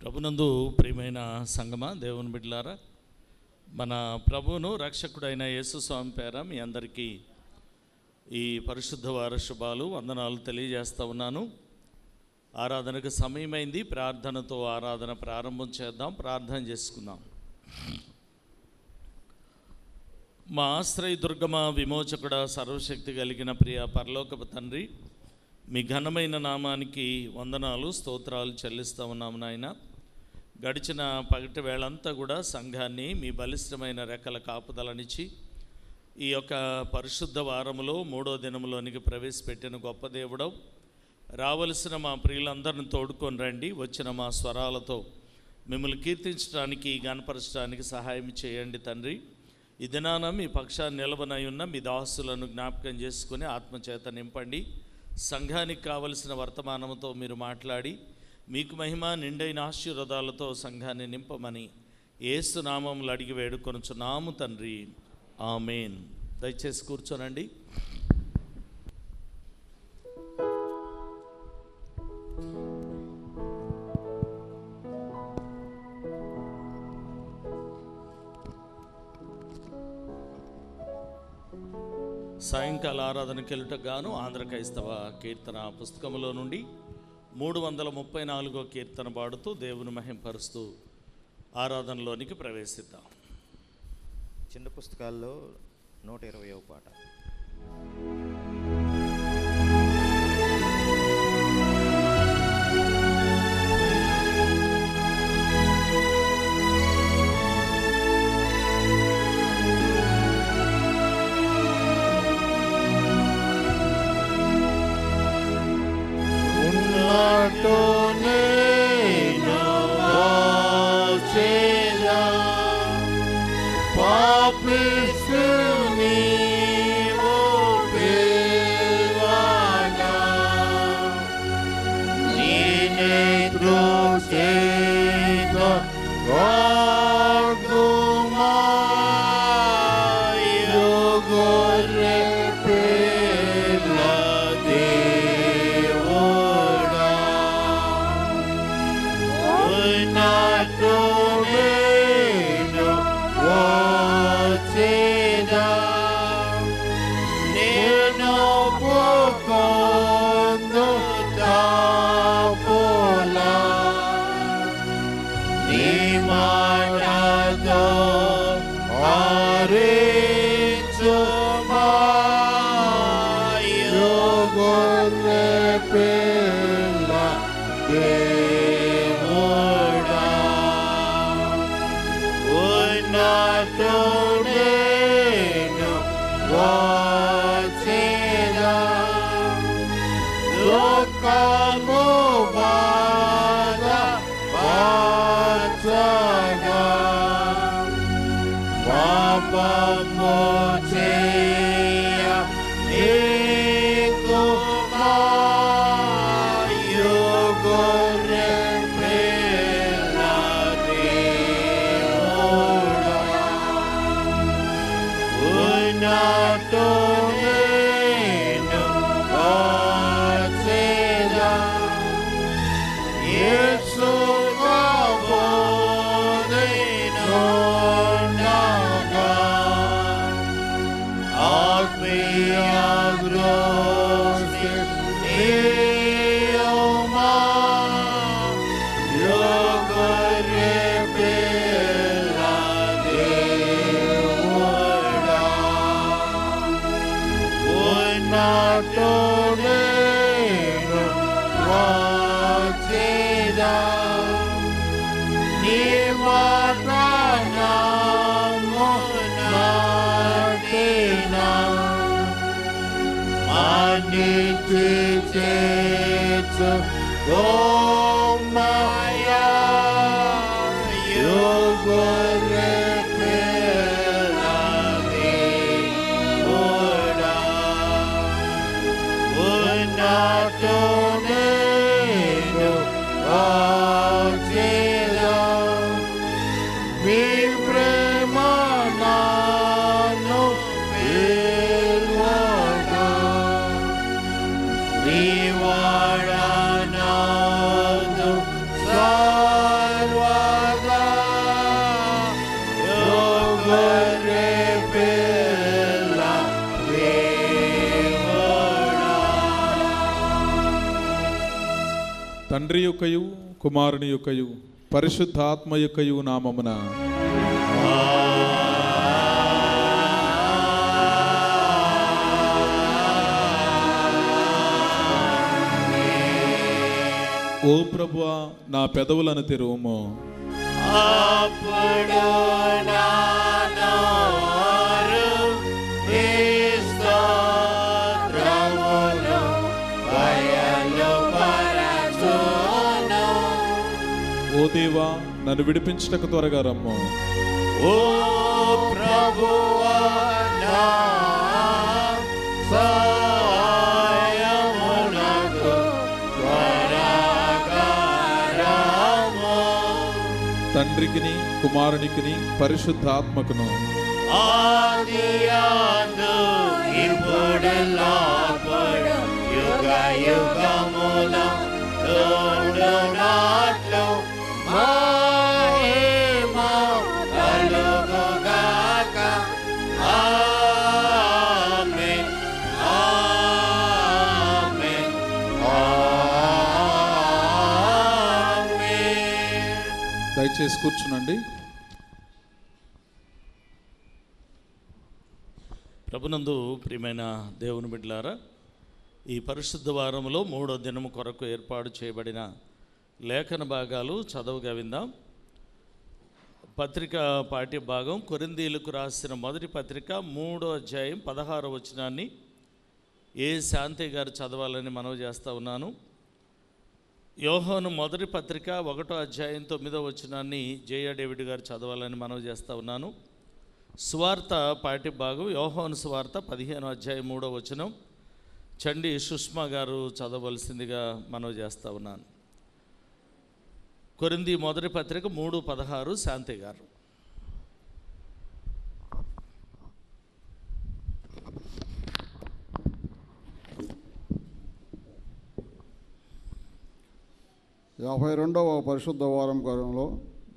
ప్రభునందు ప్రియమైన సంగమా, దేవుని బిడ్డలారా, మన ప్రభువును రక్షకుడైన యేసు స్వామి పేర మీ అందరికీ ఈ పరిశుద్ధ వార శుభాలు వందనాలు తెలియజేస్తూ ఉన్నాను. ఆరాధనకు సమయమైంది. ప్రార్థనతో ఆరాధన ప్రారంభం చేద్దాం. ప్రార్థన చేసుకుందాం. మా ఆశ్రయ దుర్గమ విమోచకుడ, సర్వశక్తి కలిగిన ప్రియ పరలోకపు తండ్రి, మీ ఘనమైన నామానికి వందనాలు స్తోత్రాలు చెల్లిస్తూ ఉన్నాము నాయన. గడిచిన పగటి వేళంతా కూడా సంఘాన్ని మీ బలిష్టమైన రెక్కల కాపుదలనిచ్చి ఈ యొక్క పరిశుద్ధ వారములో 3వ దినములోనికి ప్రవేశపెట్టిన గొప్ప దేవుడవు. రావలసిన మా ప్రియులందరిని తోడుకొని రండి. వచ్చిన మా స్వరాలతో మిమ్మల్ని కీర్తించడానికి, గణపరచడానికి సహాయం చేయండి తండ్రి. ఈ దినాన మీ పక్షాన్ని నిలవనై ఉన్న మీ దాసులను జ్ఞాపకం చేసుకుని ఆత్మచేత నింపండి. సంఘానికి కావలసిన వర్తమానంతో మీరు మాట్లాడి మీకు మహిమ నిండైన ఆశీర్వాదాలతో సంఘాన్ని నింపమని యేసు నామములో అడిగి వేడుకొనుచున్నాము తండ్రి, ఆమేన్. దయచేసి కూర్చోనండి. సాయంకాల ఆరాధనకి వెళ్ళుటకు గాను ఆంధ్ర క్రైస్తవ కీర్తన పుస్తకంలో నుండి 334వ కీర్తన పాడుతూ దేవుని మహింపరుస్తూ ఆరాధనలోనికి ప్రవేశిద్దాం. చిన్న పుస్తకాల్లో 120వ పాట. Niwara na do sa తండ్రి యొక్కయు కుమారుని యొక్కయు పరిశుద్ధాత్మ యొక్కయు నామమున ఓ ప్రభువా, నా పెదవులను తెరువుము. అప్పుడు నా నోరు నీ స్తోత్రములు బయలుపరచును. ఓ దేవా, నన్ను విడిపించుటకు త్వరగా రమ్ము. ఓ ప్రభువా, నా సహాయమునకు త్వరగా రమ్ము. తండ్రికిని కుమారునికిని పరిశుద్ధాత్మకును ఆదియందు ఇప్పుడెల్లప్పుడు యుగ యుగముల తోడునాట్లు మహిమ కలుగుగాక. ఆమేన్, ఆమేన్, ఆమేన్. దయచేసి కూర్చునండి. ప్రభునందు ప్రియమైన దేవుని బిడ్డలారా, ఈ పరిశుద్ధ వారంలో 3వ దినము కొరకు ఏర్పాటు చేయబడిన లేఖన భాగాలు చదవగా విందాం. పత్రిక పాఠ్య భాగం కొరింథీయులకు రాసిన మొదటి పత్రిక 3వ అధ్యాయం 16వ వచనాన్ని ఏ శాంతి గారు చదవాలని మనవి చేస్తూ ఉన్నాను. యోహాను మొదటి పత్రిక 1వ అధ్యాయం 9వ వచనాన్ని జయ డేవిడ్ గారు చదవాలని మనవి చేస్తూ ఉన్నాను. సువార్త పాఠ్య భాగం యోహాను సువార్త 15వ అధ్యాయం 3వ వచనం చండి సుష్మా గారు చదవలసిందిగా మనవి చేస్తూ ఉన్నాను. కొరింథీ మొదటి పత్రిక 3:16 శాంతి గారు. యాభై రెండవ పరిశుద్ధ వారం కాలంలో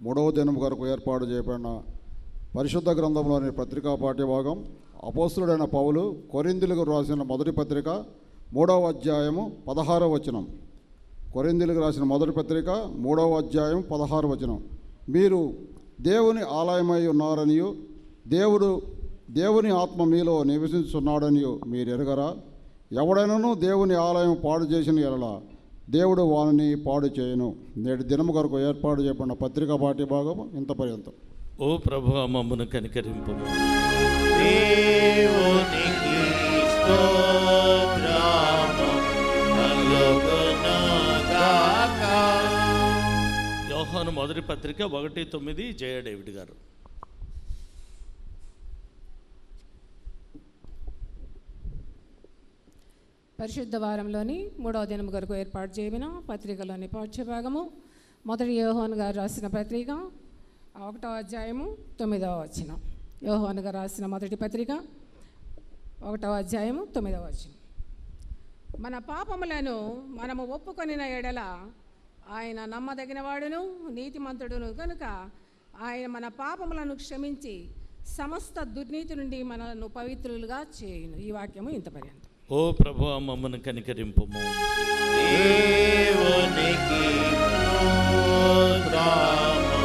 3వ దినం కొరకు ఏర్పాటు చేయబడిన పరిశుద్ధ గ్రంథంలోని పత్రికా పాఠ్యభాగం అపోస్తులుడైన పౌలు కొరింథీయులకు రాసిన మొదటి పత్రిక 3వ అధ్యాయము 16వ వచనం. కొరింథీయులకు రాసిన మొదటి పత్రిక 3వ అధ్యాయం 16వ వచనం. మీరు దేవుని ఆలయమై ఉన్నారనియు దేవుని ఆత్మ మీలో నివసించున్నాడనియు మీరు ఎరగరా? ఎవడైనాను దేవుని ఆలయం పాడు చేసిన ఎడల దేవుడు వానిని పాడు చేయను. నేటి దినము కొరకు ఏర్పాటు చేయబడిన పత్రికా పాఠ్యభాగం ఇంత పర్యంతం. ఓ ప్రభువా, మమ్మను కనికరింపుము. దేవునికి స్తోత్రము కలుగునుగాక. యోహాను మొదటి పత్రిక 1:9 జయ డేవిడ్ గారు. పరిశుద్ధ వారంలోని 3వ దినం కొరకు ఏర్పాటు చేయబడిన పత్రికలోని పాఠ్యభాగము మొదటి యోహాను గారు రాసిన పత్రిక 1వ అధ్యాయము 9వ వచనం. యోహాను గారు రాసిన మొదటి పత్రిక 1వ అధ్యాయము 9వ వచనం. మన పాపములను మనము ఒప్పుకొనిన ఎడల ఆయన నమ్మదగినవాడును నీతిమంతుడును కనుక ఆయన మన పాపములను క్షమించి సమస్త దుర్నీతి నుండి మనను పవిత్రులుగా చేయును. ఈ వాక్యము ఇంత పర్యంతం. ఓ ప్రభువా, మమ్మను కనికరింపుము. దేవునికి స్తోత్రము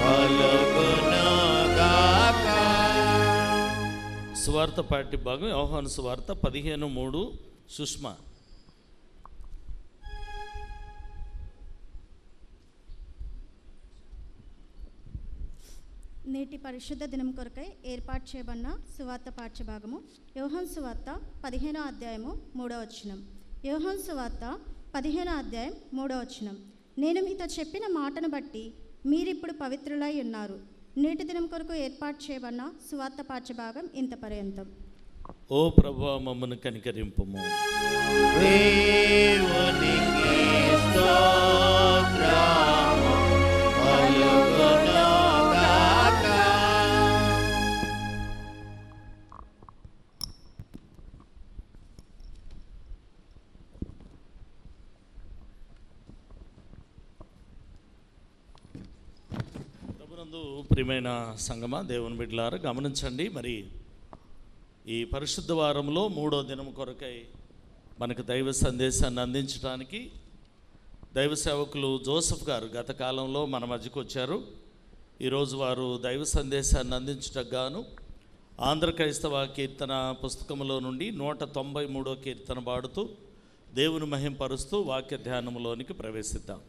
కలుగునుగాక. సువార్త పాఠ్య భాగం యోహాను సువార్త 15:3 సుష్మా. నేటి పరిశుద్ధ దినం కొరకై ఏర్పాటు చేయబడిన సువార్త పాఠ్యభాగము యోహాను సువార్త 15వ అధ్యాయము 3వ వచనం. యోహాను సువార్త 15వ అధ్యాయం 3వ వచనం. నేను మీతో చెప్పిన మాటను బట్టి మీరిప్పుడు పవిత్రులై ఉన్నారు. నేటి దినం కొరకు ఏర్పాటు చేయబడిన సువార్త పాఠ్యభాగం ఇంత పర్యంతం. ఓ ప్రభువా, మమ్మను కనికరింపుము. దేవునికి స్తోత్రము కలుగునుగాక. ప్రభునందు ప్రియమైన సంగమా, దేవుని బిడ్డలారా గమనించండి. మరి ఈ పరిశుద్ధ వారంలో 3వ దినం కొరకై మనకు దైవ సందేశాన్ని అందించడానికి దైవ సేవకులు జోసెఫ్ గారు గత కాలంలో మన మధ్యకు వచ్చారు. ఈరోజు వారు దైవ సందేశాన్ని అందించటకు గాను ఆంధ్ర క్రైస్తవ కీర్తన పుస్తకంలో నుండి 193వ కీర్తన పాడుతూ దేవుని మహింపరుస్తూ వాక్య ధ్యానంలోనికి ప్రవేశిద్దాం.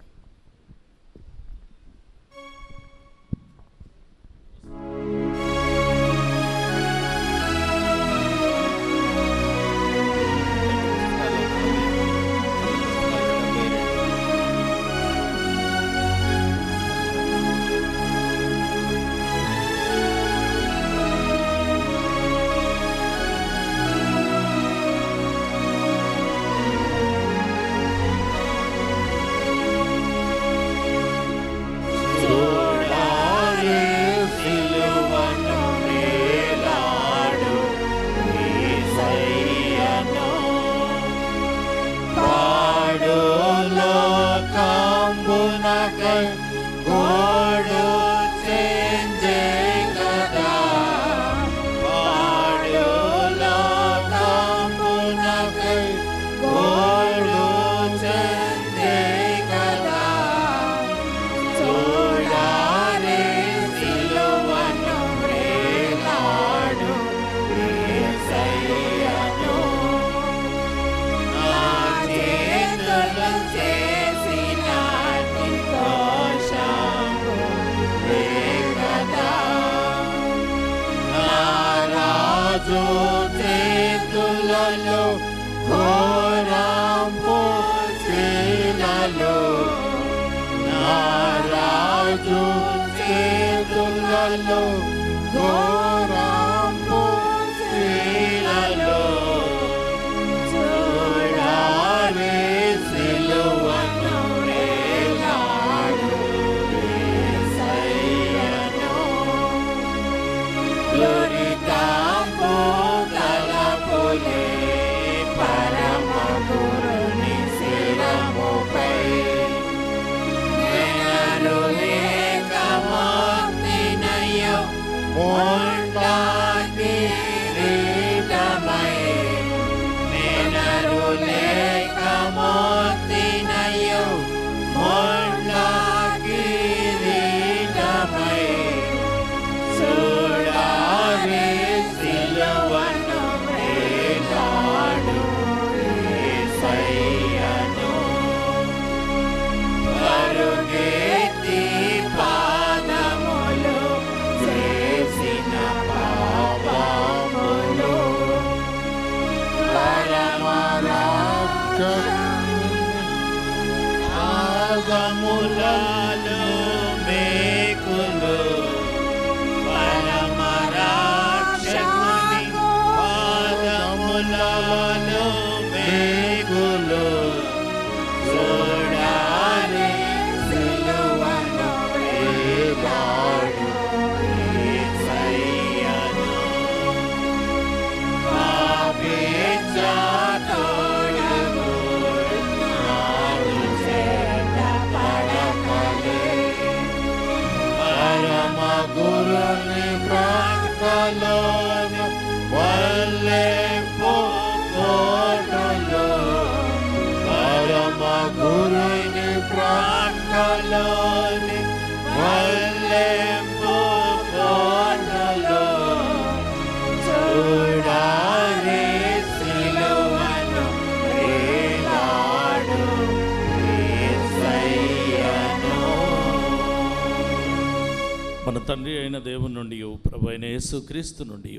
మన తండ్రి అయిన దేవుని నుండి ప్రభు అయిన యేసుక్రీస్తు నుండి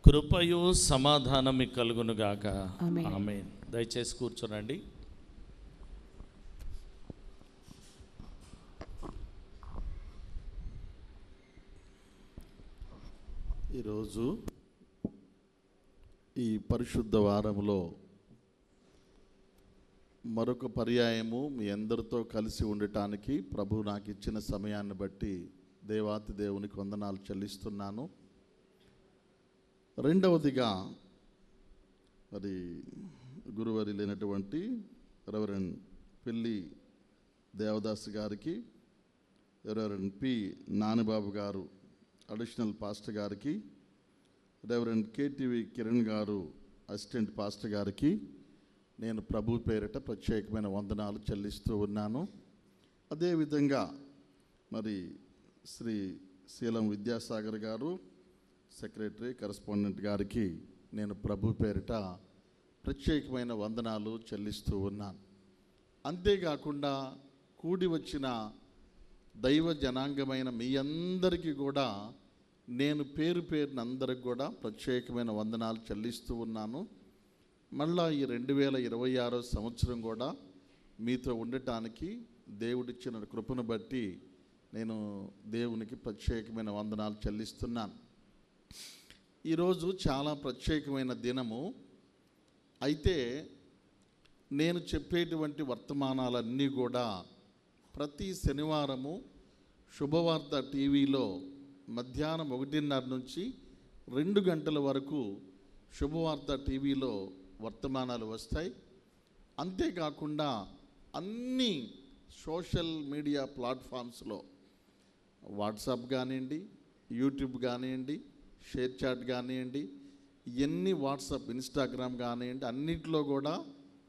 కృపయు సమాధానం మీకు కలుగునుగాక. ఆమేన్. దయచేసి కూర్చోనండి. ఈరోజు ఈ పరిశుద్ధ వారంలో మరొక పర్యాయము మీ అందరితో కలిసి ఉండటానికి ప్రభు నాకు ఇచ్చిన సమయాన్ని బట్టి దేవాతి దేవునికి వందనాలు చెల్లిస్తున్నాను. రెండవదిగా మరి గురువారి లేనటువంటి రెవరెండ్ పిల్లి దేవదాస్ గారికి, రెవరెండ్ పి నానిబాబు గారు అడిషనల్ పాస్టర్ గారికి, రెవరెండ్ కేటీవీ కిరణ్ గారు అసిస్టెంట్ పాస్టర్ గారికి, నేను ప్రభు పేరిట ప్రత్యేకమైన వందనాలు చెల్లిస్తూ ఉన్నాను. అదేవిధంగా మరి శ్రీ శీలం విద్యాసాగర్ గారు సెక్రటరీ కరెస్పాండెంట్ గారికి నేను ప్రభు పేరిట ప్రత్యేకమైన వందనాలు చెల్లిస్తూ ఉన్నాను. అంతేకాకుండా కూడి వచ్చిన దైవ జనాంగమైన మీ అందరికీ కూడా నేను పేరు పేరున అందరికి కూడా ప్రత్యేకమైన వందనాలు చెల్లిస్తూ ఉన్నాను. మళ్ళా ఈ 2026 సంవత్సరం కూడా మీతో ఉండటానికి దేవుడిచ్చిన కృపను బట్టి నేను దేవునికి ప్రత్యేకమైన వందనాలు చెల్లిస్తున్నాను. ఈరోజు చాలా ప్రత్యేకమైన దినము. అయితే నేను చెప్పేటువంటి వర్తమానాలన్నీ కూడా ప్రతి శనివారము శుభవార్త టీవీలో మధ్యాహ్నం 1:30 నుంచి 2 గంటల వరకు శుభవార్త టీవీలో వర్తమానాలు వస్తాయి. అంతేకాకుండా అన్ని సోషల్ మీడియా ప్లాట్ఫామ్స్లో వాట్సాప్ కానివ్వండి, యూట్యూబ్ కానివ్వండి, షేర్ చాట్ కానివ్వండి, ఎన్ని వాట్సాప్, ఇన్స్టాగ్రామ్ కానివ్వండి, అన్నింటిలో కూడా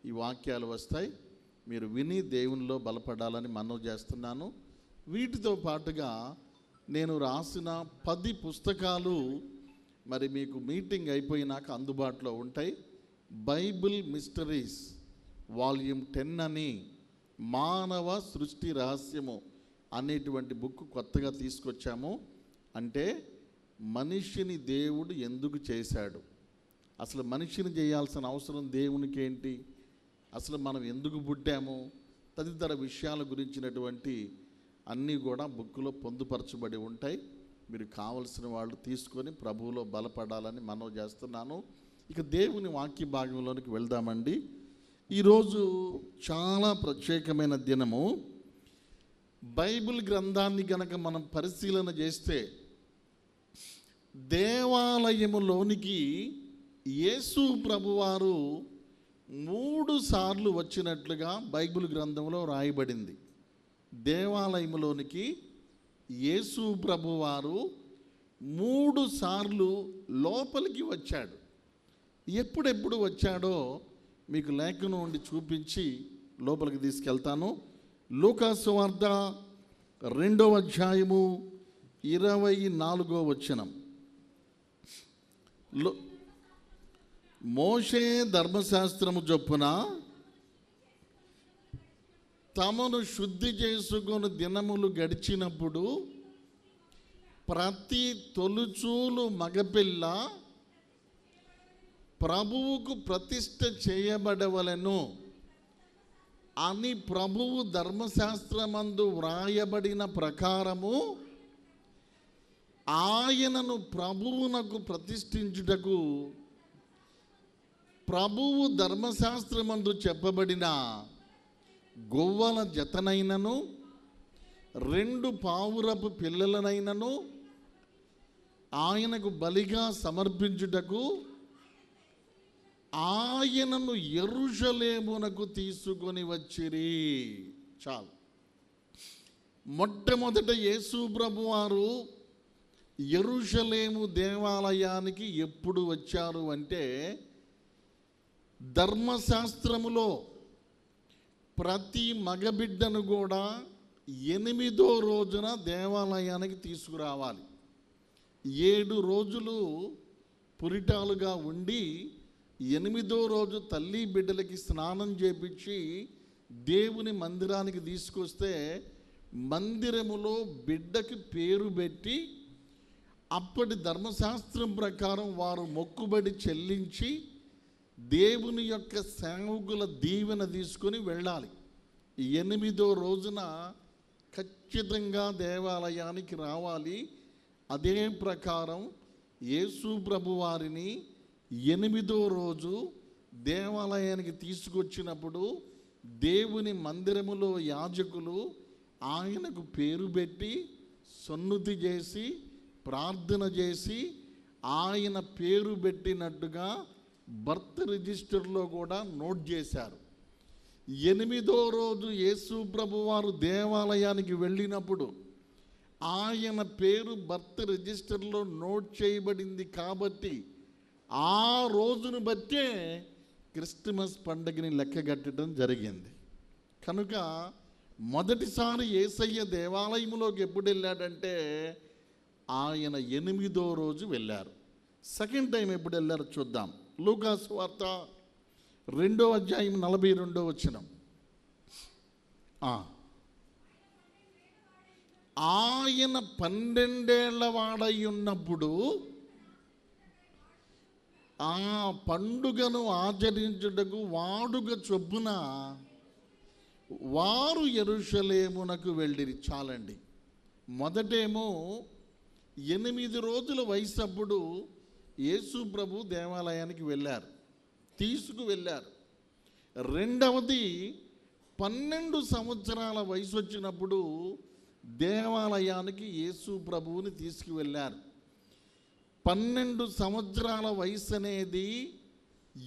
ఈ వాక్యాలు వస్తాయి. మీరు విని దేవునిలో బలపడాలని మనవి చేస్తున్నాను. వీటితో పాటుగా నేను రాసిన 10 పుస్తకాలు మరి మీకు మీటింగ్ అయిపోయినాక అందుబాటులో ఉంటాయి. బైబిల్ మిస్టరీస్ వాల్యూమ్ 10 అని మానవ సృష్టి రహస్యము అనేటువంటి బుక్ కొత్తగా తీసుకొచ్చాము. అంటే మనిషిని దేవుడు ఎందుకు చేశాడు, అసలు మనిషిని చేయాల్సిన అవసరం దేవునికి ఏంటి, అసలు మనం ఎందుకు పుట్టాము, తదితర విషయాల గురించినటువంటి అన్నీ కూడా బుక్లో పొందుపరచబడి ఉంటాయి. మీరు కావలసిన వాళ్ళు తీసుకొని ప్రభువులో బలపడాలని మనవి చేస్తున్నాను. ఇక దేవుని వాక్య భాగంలోనికి వెళ్దామండి. ఈరోజు చాలా ప్రత్యేకమైన దినము. బైబిల్ గ్రంథాన్ని గనక మనం పరిశీలన చేస్తే దేవాలయములోనికి యేసు ప్రభువారు 3 సార్లు వచ్చినట్లుగా బైబిల్ గ్రంథంలో రాయబడింది. దేవాలయములోనికి యేసు ప్రభువారు 3 సార్లు లోపలికి వచ్చాడు. ఎప్పుడెప్పుడు వచ్చాడో మీకు లేఖను ఉండి చూపించి లోపలికి తీసుకెళ్తాను. లూకాసు వార్త 2వ అధ్యాయము 24వ వచనం. మోషే ధర్మశాస్త్రము చొప్పున తమను శుద్ధి చేసుకొని దినములు గడిచినప్పుడు ప్రతి తొలుచూలు మగపిల్ల ప్రభువుకు ప్రతిష్ఠ చేయబడవలెను అని ప్రభువు ధర్మశాస్త్రమందు వ్రాయబడిన ప్రకారము ఆయనను ప్రభువునకు ప్రతిష్ఠించుటకు ప్రభువు ధర్మశాస్త్రమందు చెప్పబడిన గొవ్వల జతనైనను 2 పావురపు పిల్లలనైనను ఆయనకు బలిగా సమర్పించుటకు ఆయనను యెరూషలేమునకు తీసుకొని వచ్చిరి. చాలు. మొట్టమొదట యేసు ప్రభువారు యెరూషలేము దేవాలయానికి ఎప్పుడు వచ్చారు అంటే ధర్మశాస్త్రములో ప్రతి మగబిడ్డను కూడా 8వ రోజున దేవాలయానికి తీసుకురావాలి. 7 రోజులు పురిటాలుగా ఉండి 8వ రోజు తల్లి బిడ్డలకి స్నానం చేపించి దేవుని మందిరానికి తీసుకొస్తే మందిరములో బిడ్డకి పేరు పెట్టి అప్పటి ధర్మశాస్త్రం ప్రకారం వారు మొక్కుబడి చెల్లించి దేవుని యొక్క సేవకుల దీవెన తీసుకొని వెళ్ళాలి. 8వ రోజున ఖచ్చితంగా దేవాలయానికి రావాలి. అదే ప్రకారం యేసు ప్రభు వారిని 8వ రోజు దేవాలయానికి తీసుకొచ్చినప్పుడు దేవుని మందిరములో యాజకులు ఆయనకు పేరు పెట్టి సన్నుతి చేసి ప్రార్థన చేసి ఆయన పేరు పెట్టినట్టుగా బర్త్ రిజిస్టర్లో కూడా నోట్ చేశారు. 8వ రోజు యేసు ప్రభువారు దేవాలయానికి వెళ్ళినప్పుడు ఆయన పేరు బర్త్ రిజిస్టర్లో నోట్ చేయబడింది కాబట్టి ఆ రోజును బట్టే క్రిస్మస్ పండుగని లెక్కగట్టడం జరిగింది. కనుక మొదటిసారి యేసయ్య దేవాలయంలోకి ఎప్పుడు వెళ్ళాడంటే ఆయన 8వ రోజు వెళ్ళారు. సెకండ్ టైం ఎప్పుడు వెళ్ళారో చూద్దాం. లూకా సువార్త 2వ అధ్యాయం 42వ వచనం. ఆయన 12 ఏళ్ల వాడై ఉన్నప్పుడు ఆ పండుగను ఆచరించుటకు వాడుక చొప్పున వారు యెరూషలేమునకు వెళ్ళిరి. చాలండి. మొదటేమో 8 రోజుల వయసు అప్పుడు యేసు ప్రభు దేవాలయానికి వెళ్ళారు, తీసుకువెళ్ళారు. రెండవది 12 సంవత్సరాల వయసు వచ్చినప్పుడు దేవాలయానికి యేసు ప్రభువుని తీసుకువెళ్ళారు. 12 సంవత్సరాల వయసు అనేది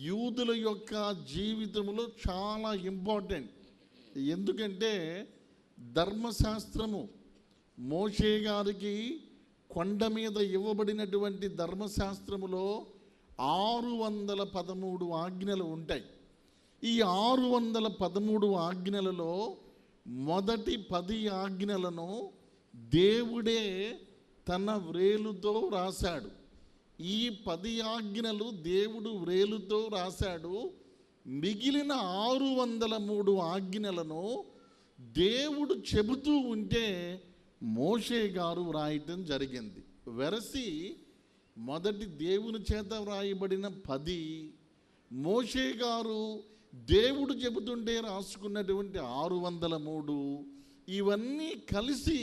యూదుల యొక్క జీవితంలో చాలా ఇంపార్టెంట్. ఎందుకంటే ధర్మశాస్త్రము మోషే గారికి కొండ మీద ఇవ్వబడినటువంటి ధర్మశాస్త్రములో 613 ఆజ్ఞలు ఉంటాయి. ఈ 613 ఆజ్ఞలలో మొదటి 10 ఆజ్ఞలను దేవుడే తన వ్రేలుతో రాశాడు. ఈ 10 ఆజ్ఞలు దేవుడు వ్రేలుతో రాశాడు. మిగిలిన 603 ఆజ్ఞలను దేవుడు చెబుతూ ఉంటే మోషే గారు వ్రాయటం జరిగింది. వెరసి మొదటి దేవుని చేత వ్రాయబడిన 10, మోషే గారు దేవుడు చెబుతుంటే రాసుకున్నటువంటి 603, ఇవన్నీ కలిసి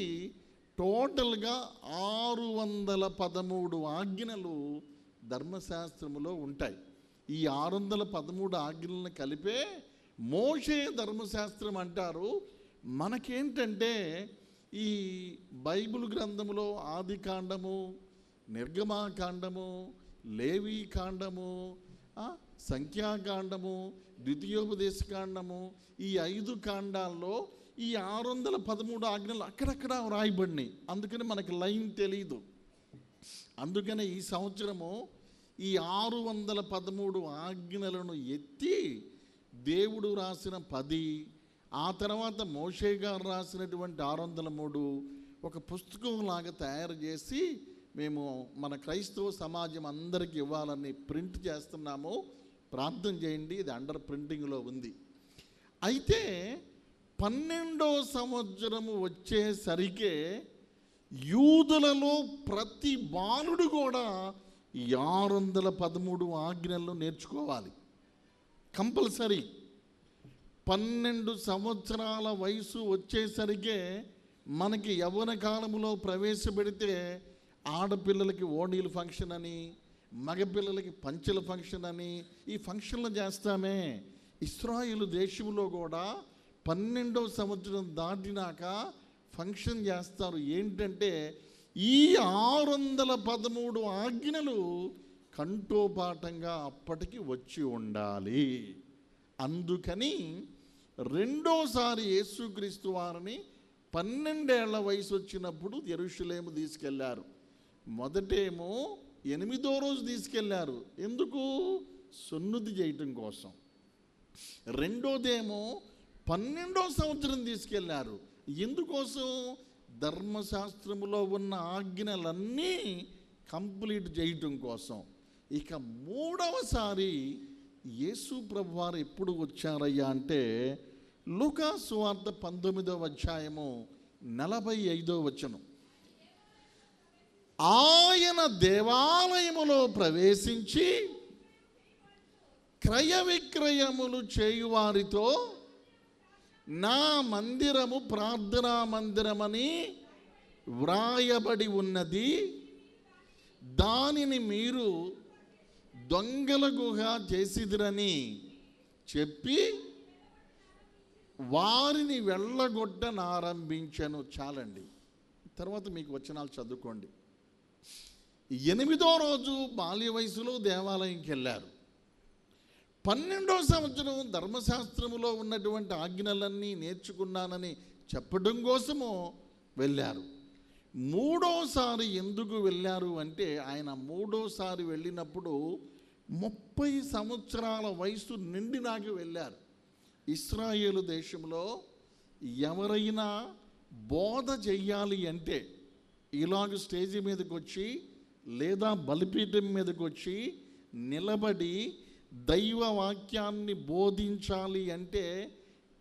టోటల్గా 613 ఆజ్ఞలు ధర్మశాస్త్రములో ఉంటాయి. ఈ 613 ఆజ్ఞలను కలిపే మోషే ధర్మశాస్త్రం అంటారు. మనకేంటంటే ఈ బైబిల్ గ్రంథంలో ఆది కాండము, నిర్గమాకాండము, లేవీ కాండము, సంఖ్యాకాండము, ద్వితీయోపదేశకాండము, ఈ 5 కాండాల్లో ఈ 613 ఆజ్ఞలు అక్కడక్కడ వ్రాయబడినాయి. అందుకని మనకి లైన్ తెలీదు. అందుకని ఈ సంవత్సరము ఈ 613 ఆజ్ఞలను ఎత్తి దేవుడు రాసిన 10, ఆ తర్వాత మోషే గారు రాసినటువంటి 603 ఒక పుస్తకం లాగా తయారు చేసి మేము మన క్రైస్తవ సమాజం అందరికీ ఇవ్వాలని ప్రింట్ చేస్తున్నాము. ప్రార్థన చేయండి, ఇది అండర్ ప్రింటింగ్లో ఉంది. అయితే 12వ సంవత్సరము వచ్చేసరికే యూదులలో ప్రతి బాలుడు కూడా 613 ఆజ్ఞలను నేర్చుకోవాలి, కంపల్సరీ. 12 సంవత్సరాల వయసు వచ్చేసరికే మనకి యవ్వన కాలంలో ప్రవేశపెడితే ఆడపిల్లలకి ఓణీల ఫంక్షన్ అని, మగపిల్లలకి పంచెల ఫంక్షన్ అని ఈ ఫంక్షన్లు చేస్తామే. ఇశ్రాయేలు దేశంలో కూడా 12వ సంవత్సరం దాటినాక ఫంక్షన్ చేస్తారు. ఏంటంటే ఈ 613 ఆజ్ఞలు కంఠోపాఠంగా అప్పటికి వచ్చి ఉండాలి. అందుకని రెండోసారి యేసుక్రీస్తు వారిని 12 ఏళ్ల వయసు వచ్చినప్పుడు యెరూషలేము తీసుకెళ్లారు. మొదటేమో 8వ రోజు తీసుకెళ్లారు. ఎందుకు? సున్నతి చేయటం కోసం. రెండోదేమో 12వ సంవత్సరం తీసుకెళ్లారు. ఎందుకోసం? ధర్మశాస్త్రములో ఉన్న ఆజ్ఞలన్నీ కంప్లీట్ చేయటం కోసం. ఇక 3వసారి యేసు ప్రభు వారు ఎప్పుడు వచ్చారయ్యా అంటే లూకా సువార్త 19వ అధ్యాయము 45వ వచనం. ఆయన దేవాలయములో ప్రవేశించి క్రయ విక్రయములు చేయువారితో నా మందిరము ప్రార్థనా మందిరమని వ్రాయబడి ఉన్నది, దానిని మీరు దొంగల గుహ చేసిదిరని చెప్పి వారిని వెళ్ళగొట్టనారంభించను. చాలండి, తర్వాత మీకు వచనాలు చదువుకోండి. 8వ రోజు బాల్య వయసులో దేవాలయంకి వెళ్ళారు. 12వ సంవత్సరం ధర్మశాస్త్రములో ఉన్నటువంటి ఆజ్ఞలన్నీ నేర్చుకున్నానని చెప్పడం కోసము వెళ్ళారు. 3వసారి ఎందుకు వెళ్ళారు అంటే ఆయన 3వసారి వెళ్ళినప్పుడు 30 సంవత్సరాల వయసు నిండినాక వెళ్ళారు. ఇశ్రాయేలు దేశంలో ఎవరైనా బోధ చెయ్యాలి అంటే ఇలాగ స్టేజి మీదకి వచ్చి లేదా బలిపీఠం మీదకి వచ్చి నిలబడి దైవ వాక్యాన్ని బోధించాలి అంటే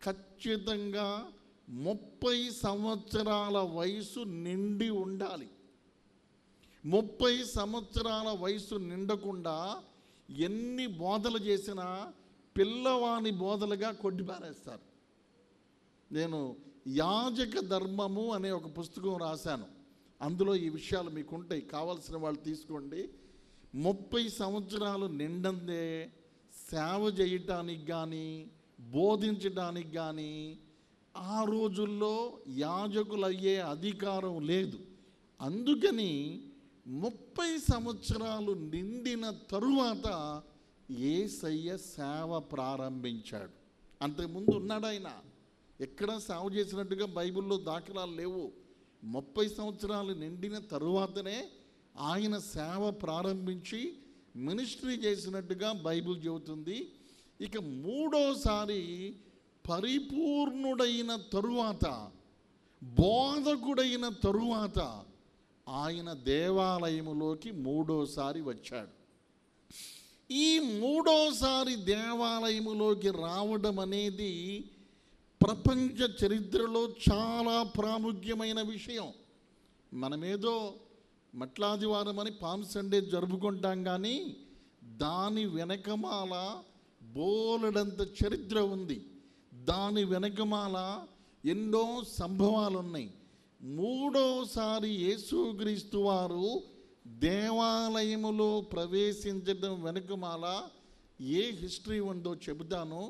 ఖచ్చితంగా 30 సంవత్సరాల వయసు నిండి ఉండాలి. 30 సంవత్సరాల వయసు నిండకుండా ఎన్ని బోధలు చేసినా పిల్లవాని బోధలుగా కొట్టిపారేస్తారు. నేను యాజక ధర్మము అనే ఒక పుస్తకం రాశాను. అందులో ఈ విషయాలు మీకు ఉంటాయి, కావాల్సిన వాళ్ళు తీసుకోండి. 30 సంవత్సరాలు నిండందే సేవ చేయటానికి కానీ బోధించడానికి కానీ ఆ రోజుల్లో యాజకులయ్యే అధికారం లేదు. అందుకని 30 సంవత్సరాలు నిండిన తరువాత యేసయ్య సేవ ప్రారంభించాడు. అంతకుముందు ఉన్నాడు ఆయన, ఎక్కడ సేవ చేసినట్టుగా బైబిల్లో దాఖలాలు లేవు. 30 సంవత్సరాలు నిండిన తరువాతనే ఆయన సేవ ప్రారంభించి మినిస్ట్రీ చేసినట్టుగా బైబిల్ చెబుతుంది. ఇక మూడోసారి పరిపూర్ణుడైన తరువాత, బోధకుడైన తరువాత ఆయన దేవాలయములోకి మూడోసారి వచ్చాడు. ఈ మూడోసారి దేవాలయములోకి రావడం అనేది ప్రపంచ చరిత్రలో చాలా ప్రాముఖ్యమైన విషయం. మనమేదో మట్లాదివారం అని పామ్ సండే జరుపుకుంటాం, కానీ దాని వెనకమాల బోలెడంత చరిత్ర ఉంది. దాని వెనకమాల ఎన్నో సంభవాలు ఉన్నాయి. మూడోసారి యేసుక్రీస్తు వారు దేవాలయములో ప్రవేశించడం వెనుకమాల ఏ హిస్టరీ ఉందో చెబుతాను,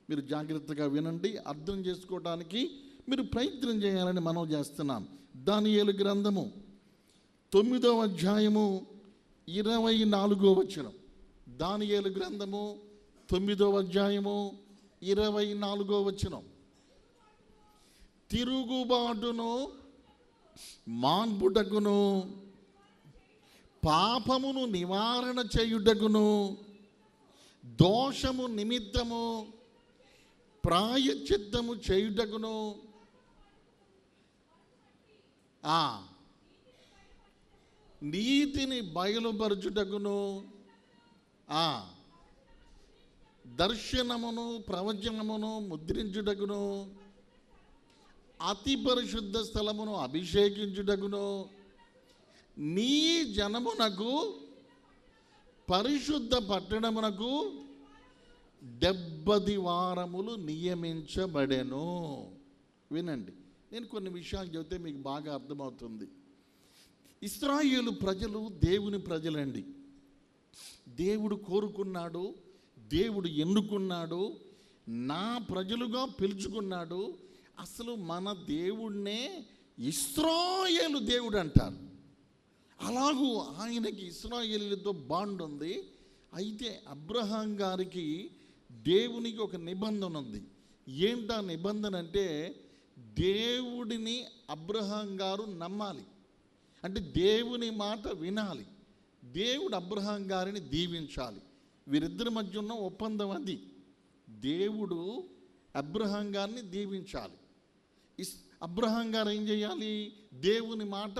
మీరు జాగ్రత్తగా వినండి. అర్థం చేసుకోవడానికి మీరు ప్రయత్నం చేయాలని మనం చేస్తున్నాం. దానియేలు గ్రంథము 9వ అధ్యాయము 24వ వచనం. దానియేలు గ్రంథము 9వ అధ్యాయము 24వ వచనం. తిరుగుబాటును మాన్పుటకును పాపమును నివారణ చేయుటకును దోషము నిమిత్తము ప్రాయశ్చిత్తము చేయుటకును నీతిని బయలుపరచుటకును దర్శనమును ప్రవచనమును ముద్రించుటకును అతి పరిశుద్ధ స్థలమును అభిషేకించుటకును నీ జనమునకు పరిశుద్ధ పట్టణమునకు 70 వారములు నియమించబడెను. వినండి, నేను కొన్ని విషయాలు చెబితే మీకు బాగా అర్థమవుతుంది. ఇశ్రాయేలు ప్రజలు దేవుని ప్రజలండి. దేవుడు కోరుకున్నాడు, దేవుడు ఎన్నుకున్నాడు, నా ప్రజలుగా పిలుచుకున్నాడు. అసలు మన దేవుణ్ణే ఇశ్రాయేలు దేవుడు అంటారు. అలాగూ ఆయనకి ఇశ్రాయేలుతో బాండ్ ఉంది. అయితే అబ్రహాం గారికి దేవునికి ఒక నిబంధన ఉంది. ఏంటా నిబంధన అంటే, దేవుడిని అబ్రహాం గారు నమ్మాలి, అంటే దేవుని మాట వినాలి, దేవుడు అబ్రహాం గారిని దీవించాలి. వీరిద్దరి మధ్య ఉన్న ఒప్పందం అది. దేవుడు అబ్రహాం గారిని దీవించాలి, అబ్రహాం గారు ఏం చేయాలి, దేవుని మాట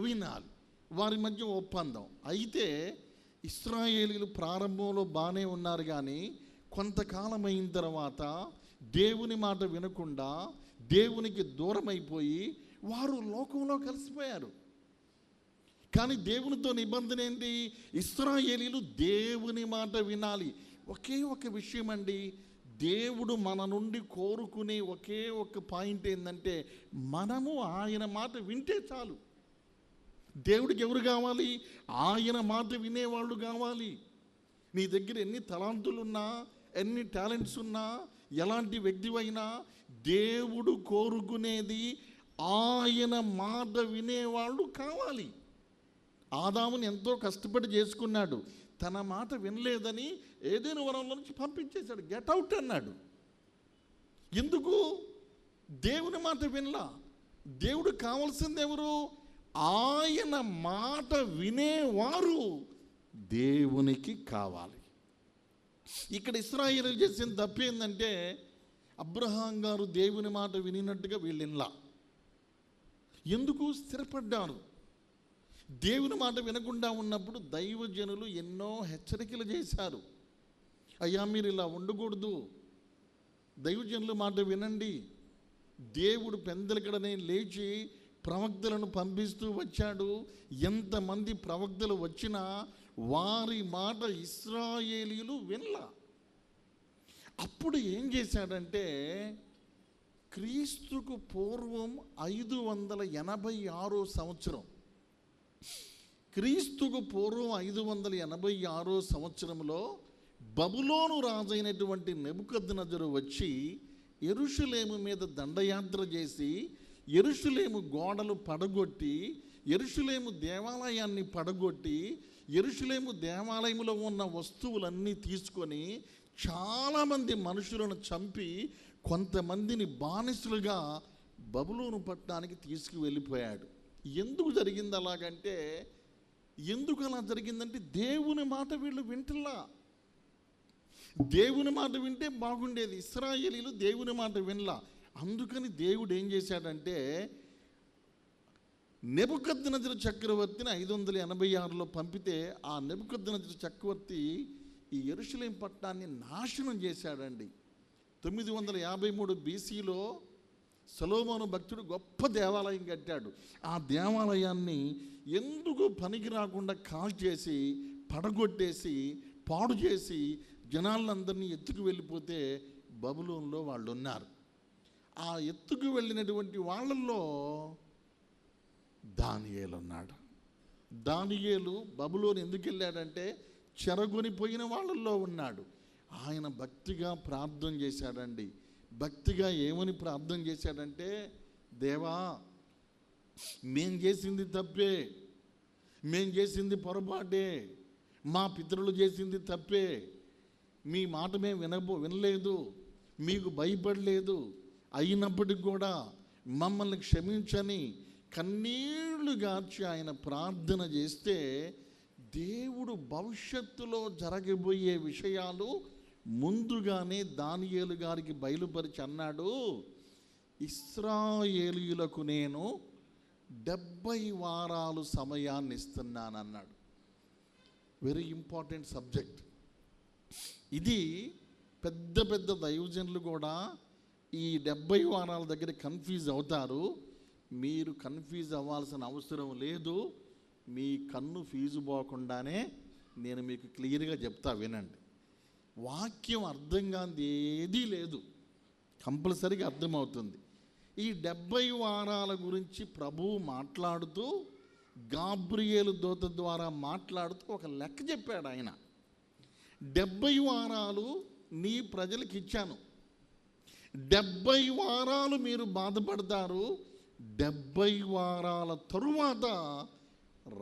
వినాలి. వారి మధ్య ఒప్పందం. అయితే ఇశ్రాయేలీలు ప్రారంభంలో బాగానే ఉన్నారు, కానీ కొంతకాలం అయిన తర్వాత దేవుని మాట వినకుండా దేవునికి దూరం అయిపోయి వారు లోకంలో కలిసిపోయారు. కానీ దేవునితో నిబంధన ఏంటి, ఇశ్రాయేలీలు దేవుని మాట వినాలి. ఒకే ఒక విషయం అండి, దేవుడు మన నుండి కోరుకునే ఒకే ఒక పాయింట్ ఏంటంటే, మనము ఆయన మాట వింటే చాలు. దేవుడికి ఎవరు కావాలి, ఆయన మాట వినేవాళ్ళు కావాలి. నీ దగ్గర ఎన్ని తలాంతులున్నా, ఎన్ని టాలెంట్స్ ఉన్నా, ఎలాంటి వ్యక్తివైనా దేవుడు కోరుకునేది ఆయన మాట వినేవాళ్ళు కావాలి. ఆదాముని ఎంతో కష్టపడి చేసుకున్నాడు, తన మాట వినలేదని ఏదైనా వరంలో నుంచి పంపించేశాడు, గెట్ అవుట్ అన్నాడు. ఎందుకు, దేవుని మాట వినలా. దేవుడు కావాల్సింది ఎవరు, ఆయన మాట వినేవారు దేవునికి కావాలి. ఇక్కడ ఇశ్రాయేలు చేసిన తప్పేందంటే అబ్రహాం గారు దేవుని మాట వినినట్టుగా వీళ్ళిన్లా. ఎందుకు స్థిరపడ్డారు? దేవుని మాట వినకుండా ఉన్నప్పుడు దైవజనులు ఎన్నో హెచ్చరికలు చేశారు. అయ్యా మీరు ఇలా ఉండకూడదు, దైవజనుల మాట వినండి. దేవుడు పెందలకడనే లేచి ప్రవక్తలను పంపిస్తూ వచ్చాడు. ఎంతమంది ప్రవక్తలు వచ్చినా వారి మాట ఇశ్రాయేలీయులు వినలా. అప్పుడు ఏం చేశాడంటే క్రీస్తుకు పూర్వం 586 సంవత్సరం, క్రీస్తుకు పూర్వం 586 సంవత్సరంలో బబులోను రాజైనటువంటి నెబుకద్నెజరు వచ్చి యెరూషలేము మీద దండయాత్ర చేసి యెరూషలేము గోడలు పడగొట్టి యెరూషలేము దేవాలయాన్ని పడగొట్టి యెరూషలేము దేవాలయంలో ఉన్న వస్తువులన్నీ తీసుకొని చాలామంది మనుషులను చంపి కొంతమందిని బానిసలుగా బబులోను పట్టణానికి తీసుకువెళ్ళిపోయాడు. ఎందుకు జరిగింది అలాగంటే, ఎందుకు అలా జరిగిందంటే దేవుని మాట వీళ్ళు వింటలా. దేవుని మాట వింటే బాగుండేది, ఇశ్రాయేలీయులు దేవుని మాట వినలా. అందుకని దేవుడు ఏం చేశాడంటే నెబుకద్నెజరు చక్రవర్తిని 586లో పంపితే ఆ నెబుకద్నెజరు చక్రవర్తి ఈ యెరూషలేము పట్టణాన్ని నాశనం చేశాడండి. 953 BCలో సొలొమోను భక్తుడు గొప్ప దేవాలయం కట్టాడు. ఆ దేవాలయాన్ని ఎందుకు పనికి రాకుండా కాల్చేసి పడగొట్టేసి పాడు చేసి జనాలందరినీ ఎత్తుకు వెళ్ళిపోతే బబులోనులో వాళ్ళు ఉన్నారు. ఆ ఎత్తుకు వెళ్ళినటువంటి వాళ్ళల్లో దానియేలు ఉన్నాడు. దానియేలు బబులోను ఎందుకు వెళ్ళాడంటే చెరగొనిపోయిన వాళ్ళల్లో ఉన్నాడు. ఆయన భక్తిగా ప్రార్థన చేశాడండి. భక్తిగా ఏమని ప్రార్థన చేశాడంటే, దేవా మేం చేసింది తప్పే, మేం చేసింది పొరపాటే, మా పితరులు చేసింది తప్పే, మీ మాట మేము వినలేదు, మీకు భయపడలేదు, అయినప్పటికి కూడా మమ్మల్ని క్షమించని కన్నీళ్లు గార్చి ఆయన ప్రార్థన చేస్తే దేవుడు భవిష్యత్తులో జరగబోయే విషయాలు ముందుగానే దానియేలు గారికి బయలుపరిచి అన్నాడు, ఇశ్రాయేలీయులకు నేను 70 వారాలు సమయాన్ని ఇస్తున్నాను అన్నాడు. వెరీ ఇంపార్టెంట్ సబ్జెక్ట్ ఇది. పెద్ద పెద్ద దైవజనులు కూడా ఈ 70 వారాల దగ్గర కన్ఫ్యూజ్ అవుతారు. మీరు కన్ఫ్యూజ్ అవ్వాల్సిన అవసరం లేదు. మీ కన్ను ఫీజు పోకుండానే నేను మీకు క్లియర్గా చెప్తా, వినండి. వాక్యం అర్థం కానిది ఏదీ లేదు, కంపల్సరీగా అర్థమవుతుంది. ఈ 70 వారాల గురించి ప్రభువు మాట్లాడుతూ గాబ్రియేలు దూత ద్వారా మాట్లాడుతూ ఒక లెక్క చెప్పాడు. ఆయన 70 వారాలు నీ ప్రజలకు ఇచ్చాను, 70 వారాలు మీరు బాధపడతారు, 70 వారాల తరువాత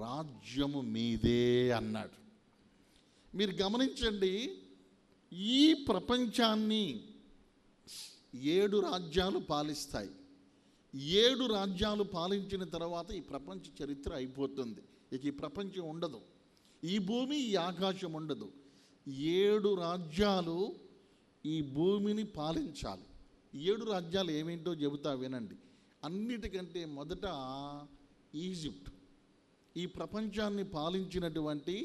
రాజ్యము మీదే అన్నాడు. మీరు గమనించండి, ఈ ప్రపంచాన్ని 7 రాజ్యాలు పాలిస్తాయి. 7 రాజ్యాలు పాలించిన తర్వాత ఈ ప్రపంచ చరిత్ర అయిపోతుంది. ఇక ఈ ప్రపంచం ఉండదు, ఈ భూమి ఈ ఆకాశం ఉండదు. 7 రాజ్యాలు ఈ భూమిని పాలించాలి. 7 రాజ్యాలు ఏమేంటో చెబుతా వినండి. అన్నిటికంటే మొదట ఈజిప్ట్. ఈ ప్రపంచాన్ని పాలించినటువంటి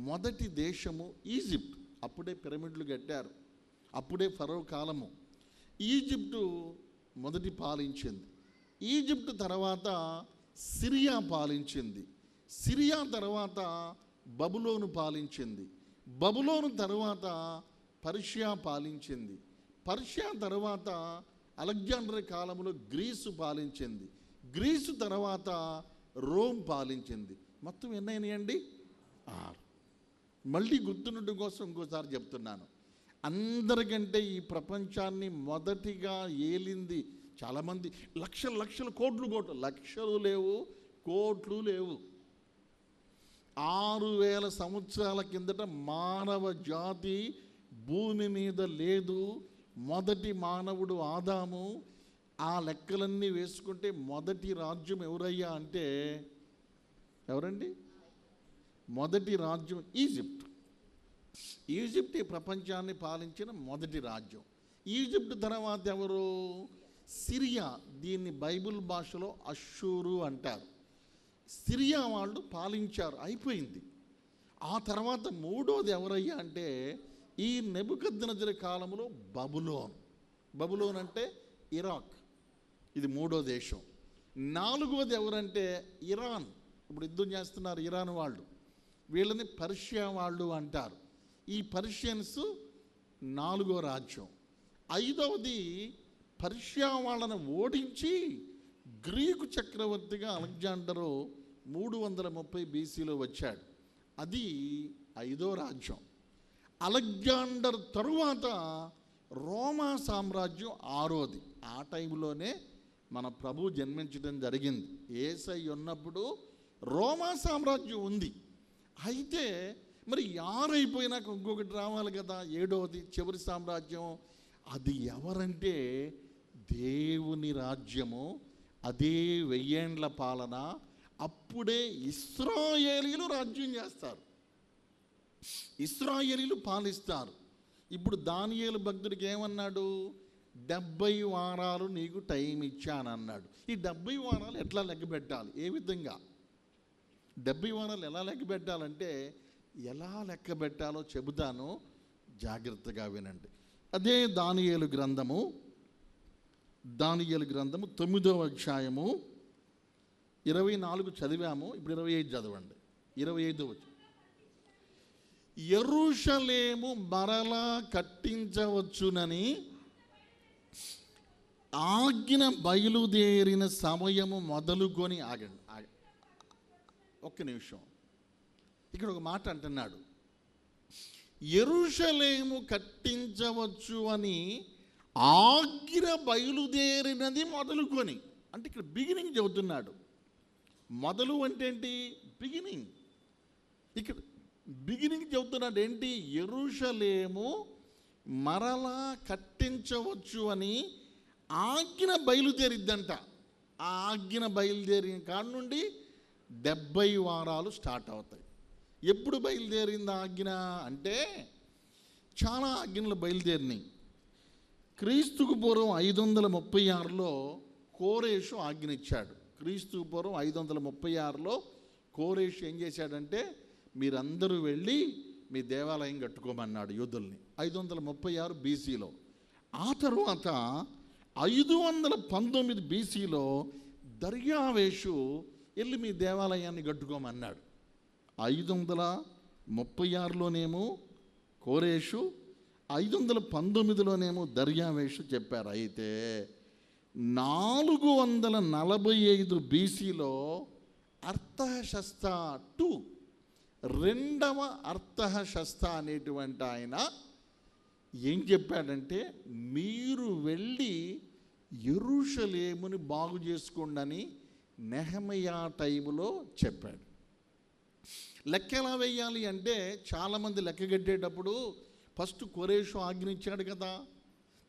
మొదటి దేశము ఈజిప్ట్. అప్పుడే పిరమిడ్లు కట్టారు, అప్పుడే ఫరో కాలము. ఈజిప్టు మొదటి పాలించింది. ఈజిప్ట్ తర్వాత సిరియా పాలించింది. సిరియా తర్వాత బబులోను పాలించింది. బబులోను తర్వాత పర్షియా పాలించింది. పర్షియా తర్వాత అలెగ్జాండర్ కాలంలో గ్రీసు పాలించింది. గ్రీసు తర్వాత రోమ్ పాలించింది. మొత్తం ఎన్నైనాయండి? 6. మళ్ళీ గుర్తుండటం కోసం ఇంకోసారి చెప్తున్నాను. అందరికంటే ఈ ప్రపంచాన్ని మొదటిగా ఏలింది చాలామంది. లక్షలు కోట్లు లక్షలు లేవు, కోట్లు లేవు. 6000 సంవత్సరాల కిందట మానవ జాతి భూమి మీద లేదు. మొదటి మానవుడు ఆదాము. ఆ లెక్కలన్నీ వేసుకుంటే మొదటి రాజ్యం ఎవరయ్యా అంటే ఎవరండి? మొదటి రాజ్యం ఈజిప్ట్. ఈజిప్ట్ ఈ ప్రపంచాన్ని పాలించిన మొదటి రాజ్యం. ఈజిప్ట్ తర్వాత ఎవరు? సిరియా. దీన్ని బైబిల్ భాషలో అష్షూరు అంటారు. సిరియా వాళ్ళు పాలించారు, అయిపోయింది. ఆ తర్వాత మూడోది ఎవరయ్యా అంటే ఈ నెబుకద్నెజరు కాలంలో బబులోన్. బబులోన్ అంటే ఇరాక్, ఇది మూడో దేశం. నాలుగోది ఎవరంటే ఇరాన్. ఇప్పుడు యుద్ధం చేస్తున్నారు ఇరాన్ వాళ్ళు, వీళ్ళని పర్షియా వాళ్ళు అంటారు. ఈ పర్షియన్స్ నాలుగో రాజ్యం. ఐదవది పర్షియా వాళ్ళని ఓడించి గ్రీకు చక్రవర్తిగా అలెగ్జాండరు 330 బీసీలో వచ్చాడు, అది ఐదో రాజ్యం. అలెగ్జాండర్ తరువాత రోమా సామ్రాజ్యం ఆరోది. ఆ టైంలోనే మన ప్రభు జన్మించడం జరిగింది. యేసై ఉన్నప్పుడు రోమా సామ్రాజ్యం ఉంది. అయితే మరి 6 అయిపోయినాక ఇంకొకటి రావాలి కదా, ఏడవది చివరి సామ్రాజ్యం. అది ఎవరంటే దేవుని రాజ్యము, అదే 1000 ఏండ్ల పాలన. అప్పుడే ఇశ్రాయేలీలు రాజ్యం చేస్తారు, ఇశ్రాయేలీలు పాలిస్తారు. ఇప్పుడు దానియేలు భక్తుడికి ఏమన్నాడు? 70 వారాలు నీకు టైం ఇచ్చానన్నాడు. ఈ 70 వారాలు ఎట్లా లెక్క పెట్టాలి? ఏ విధంగా 70 వారాలు ఎలా లెక్క పెట్టాలంటే, ఎలా లెక్క పెట్టాలో చెబుతాను, జాగ్రత్తగా వినండి. అదే దానియేలు గ్రంథము 9వ అధ్యాయము 24 చదివాము. ఇప్పుడు 25 చదవండి. 25 వచ్చి, యెరూషలేము మరలా కట్టించవచ్చునని ఆజ్ఞ బయలుదేరిన సమయము మొదలుకొని ఆగండి. ఒక్క నిమిషం, ఇక్కడ ఒక మాట అంటున్నాడు, యెరూషలేము కట్టించవచ్చు అని ఆజ్ఞ బయలుదేరినది మొదలుకొని. అంటే ఇక్కడ బిగినింగ్ చెబుతున్నాడు. మొదలు అంటే ఏంటి? బిగినింగ్. ఇక్కడ బిగినింగ్ చెబుతున్నాడు ఏంటి? యెరూషలేము మరలా కట్టించవచ్చు అని ఆజ్ఞ బయలుదేరిద్దంట. ఆ ఆజ్ఞ బయలుదేరిన కాడ నుండి 70 వారాలు స్టార్ట్ అవుతాయి. ఎప్పుడు బయలుదేరింది ఆజ్ఞ అంటే, చాలా ఆజ్ఞలు బయలుదేరినాయి. క్రీస్తుకు పూర్వం 536లో కోరేషు ఆజ్ఞ ఇచ్చాడు. క్రీస్తుకు పూర్వం 536లో కోరేషు ఏం చేశాడంటే, మీరందరూ వెళ్ళి మీ దేవాలయం కట్టుకోమన్నాడు యూదుల్ని, 536 బీసీలో. ఆ తర్వాత 519 బీసీలో దర్యావేషు వెళ్ళి మీ దేవాలయాన్ని కట్టుకోమన్నాడు. 536లోనేమో కోరేషు, 519లోనేమో దర్యావేషు చెప్పారు. అయితే 445 బీసీలో అర్థహశస్త II, రెండవ అర్థహశస్త అనేటువంటి ఆయన ఏం చెప్పాడంటే, మీరు వెళ్ళి యెరూషలేముని బాగు చేసుకోండి అని నెహెమయా టైములో చెప్పాడు. లెక్క ఎలా వేయాలి అంటే, చాలామంది లెక్క కట్టేటప్పుడు ఫస్ట్ కోరేషు ఆజ్ఞించాడు కదా,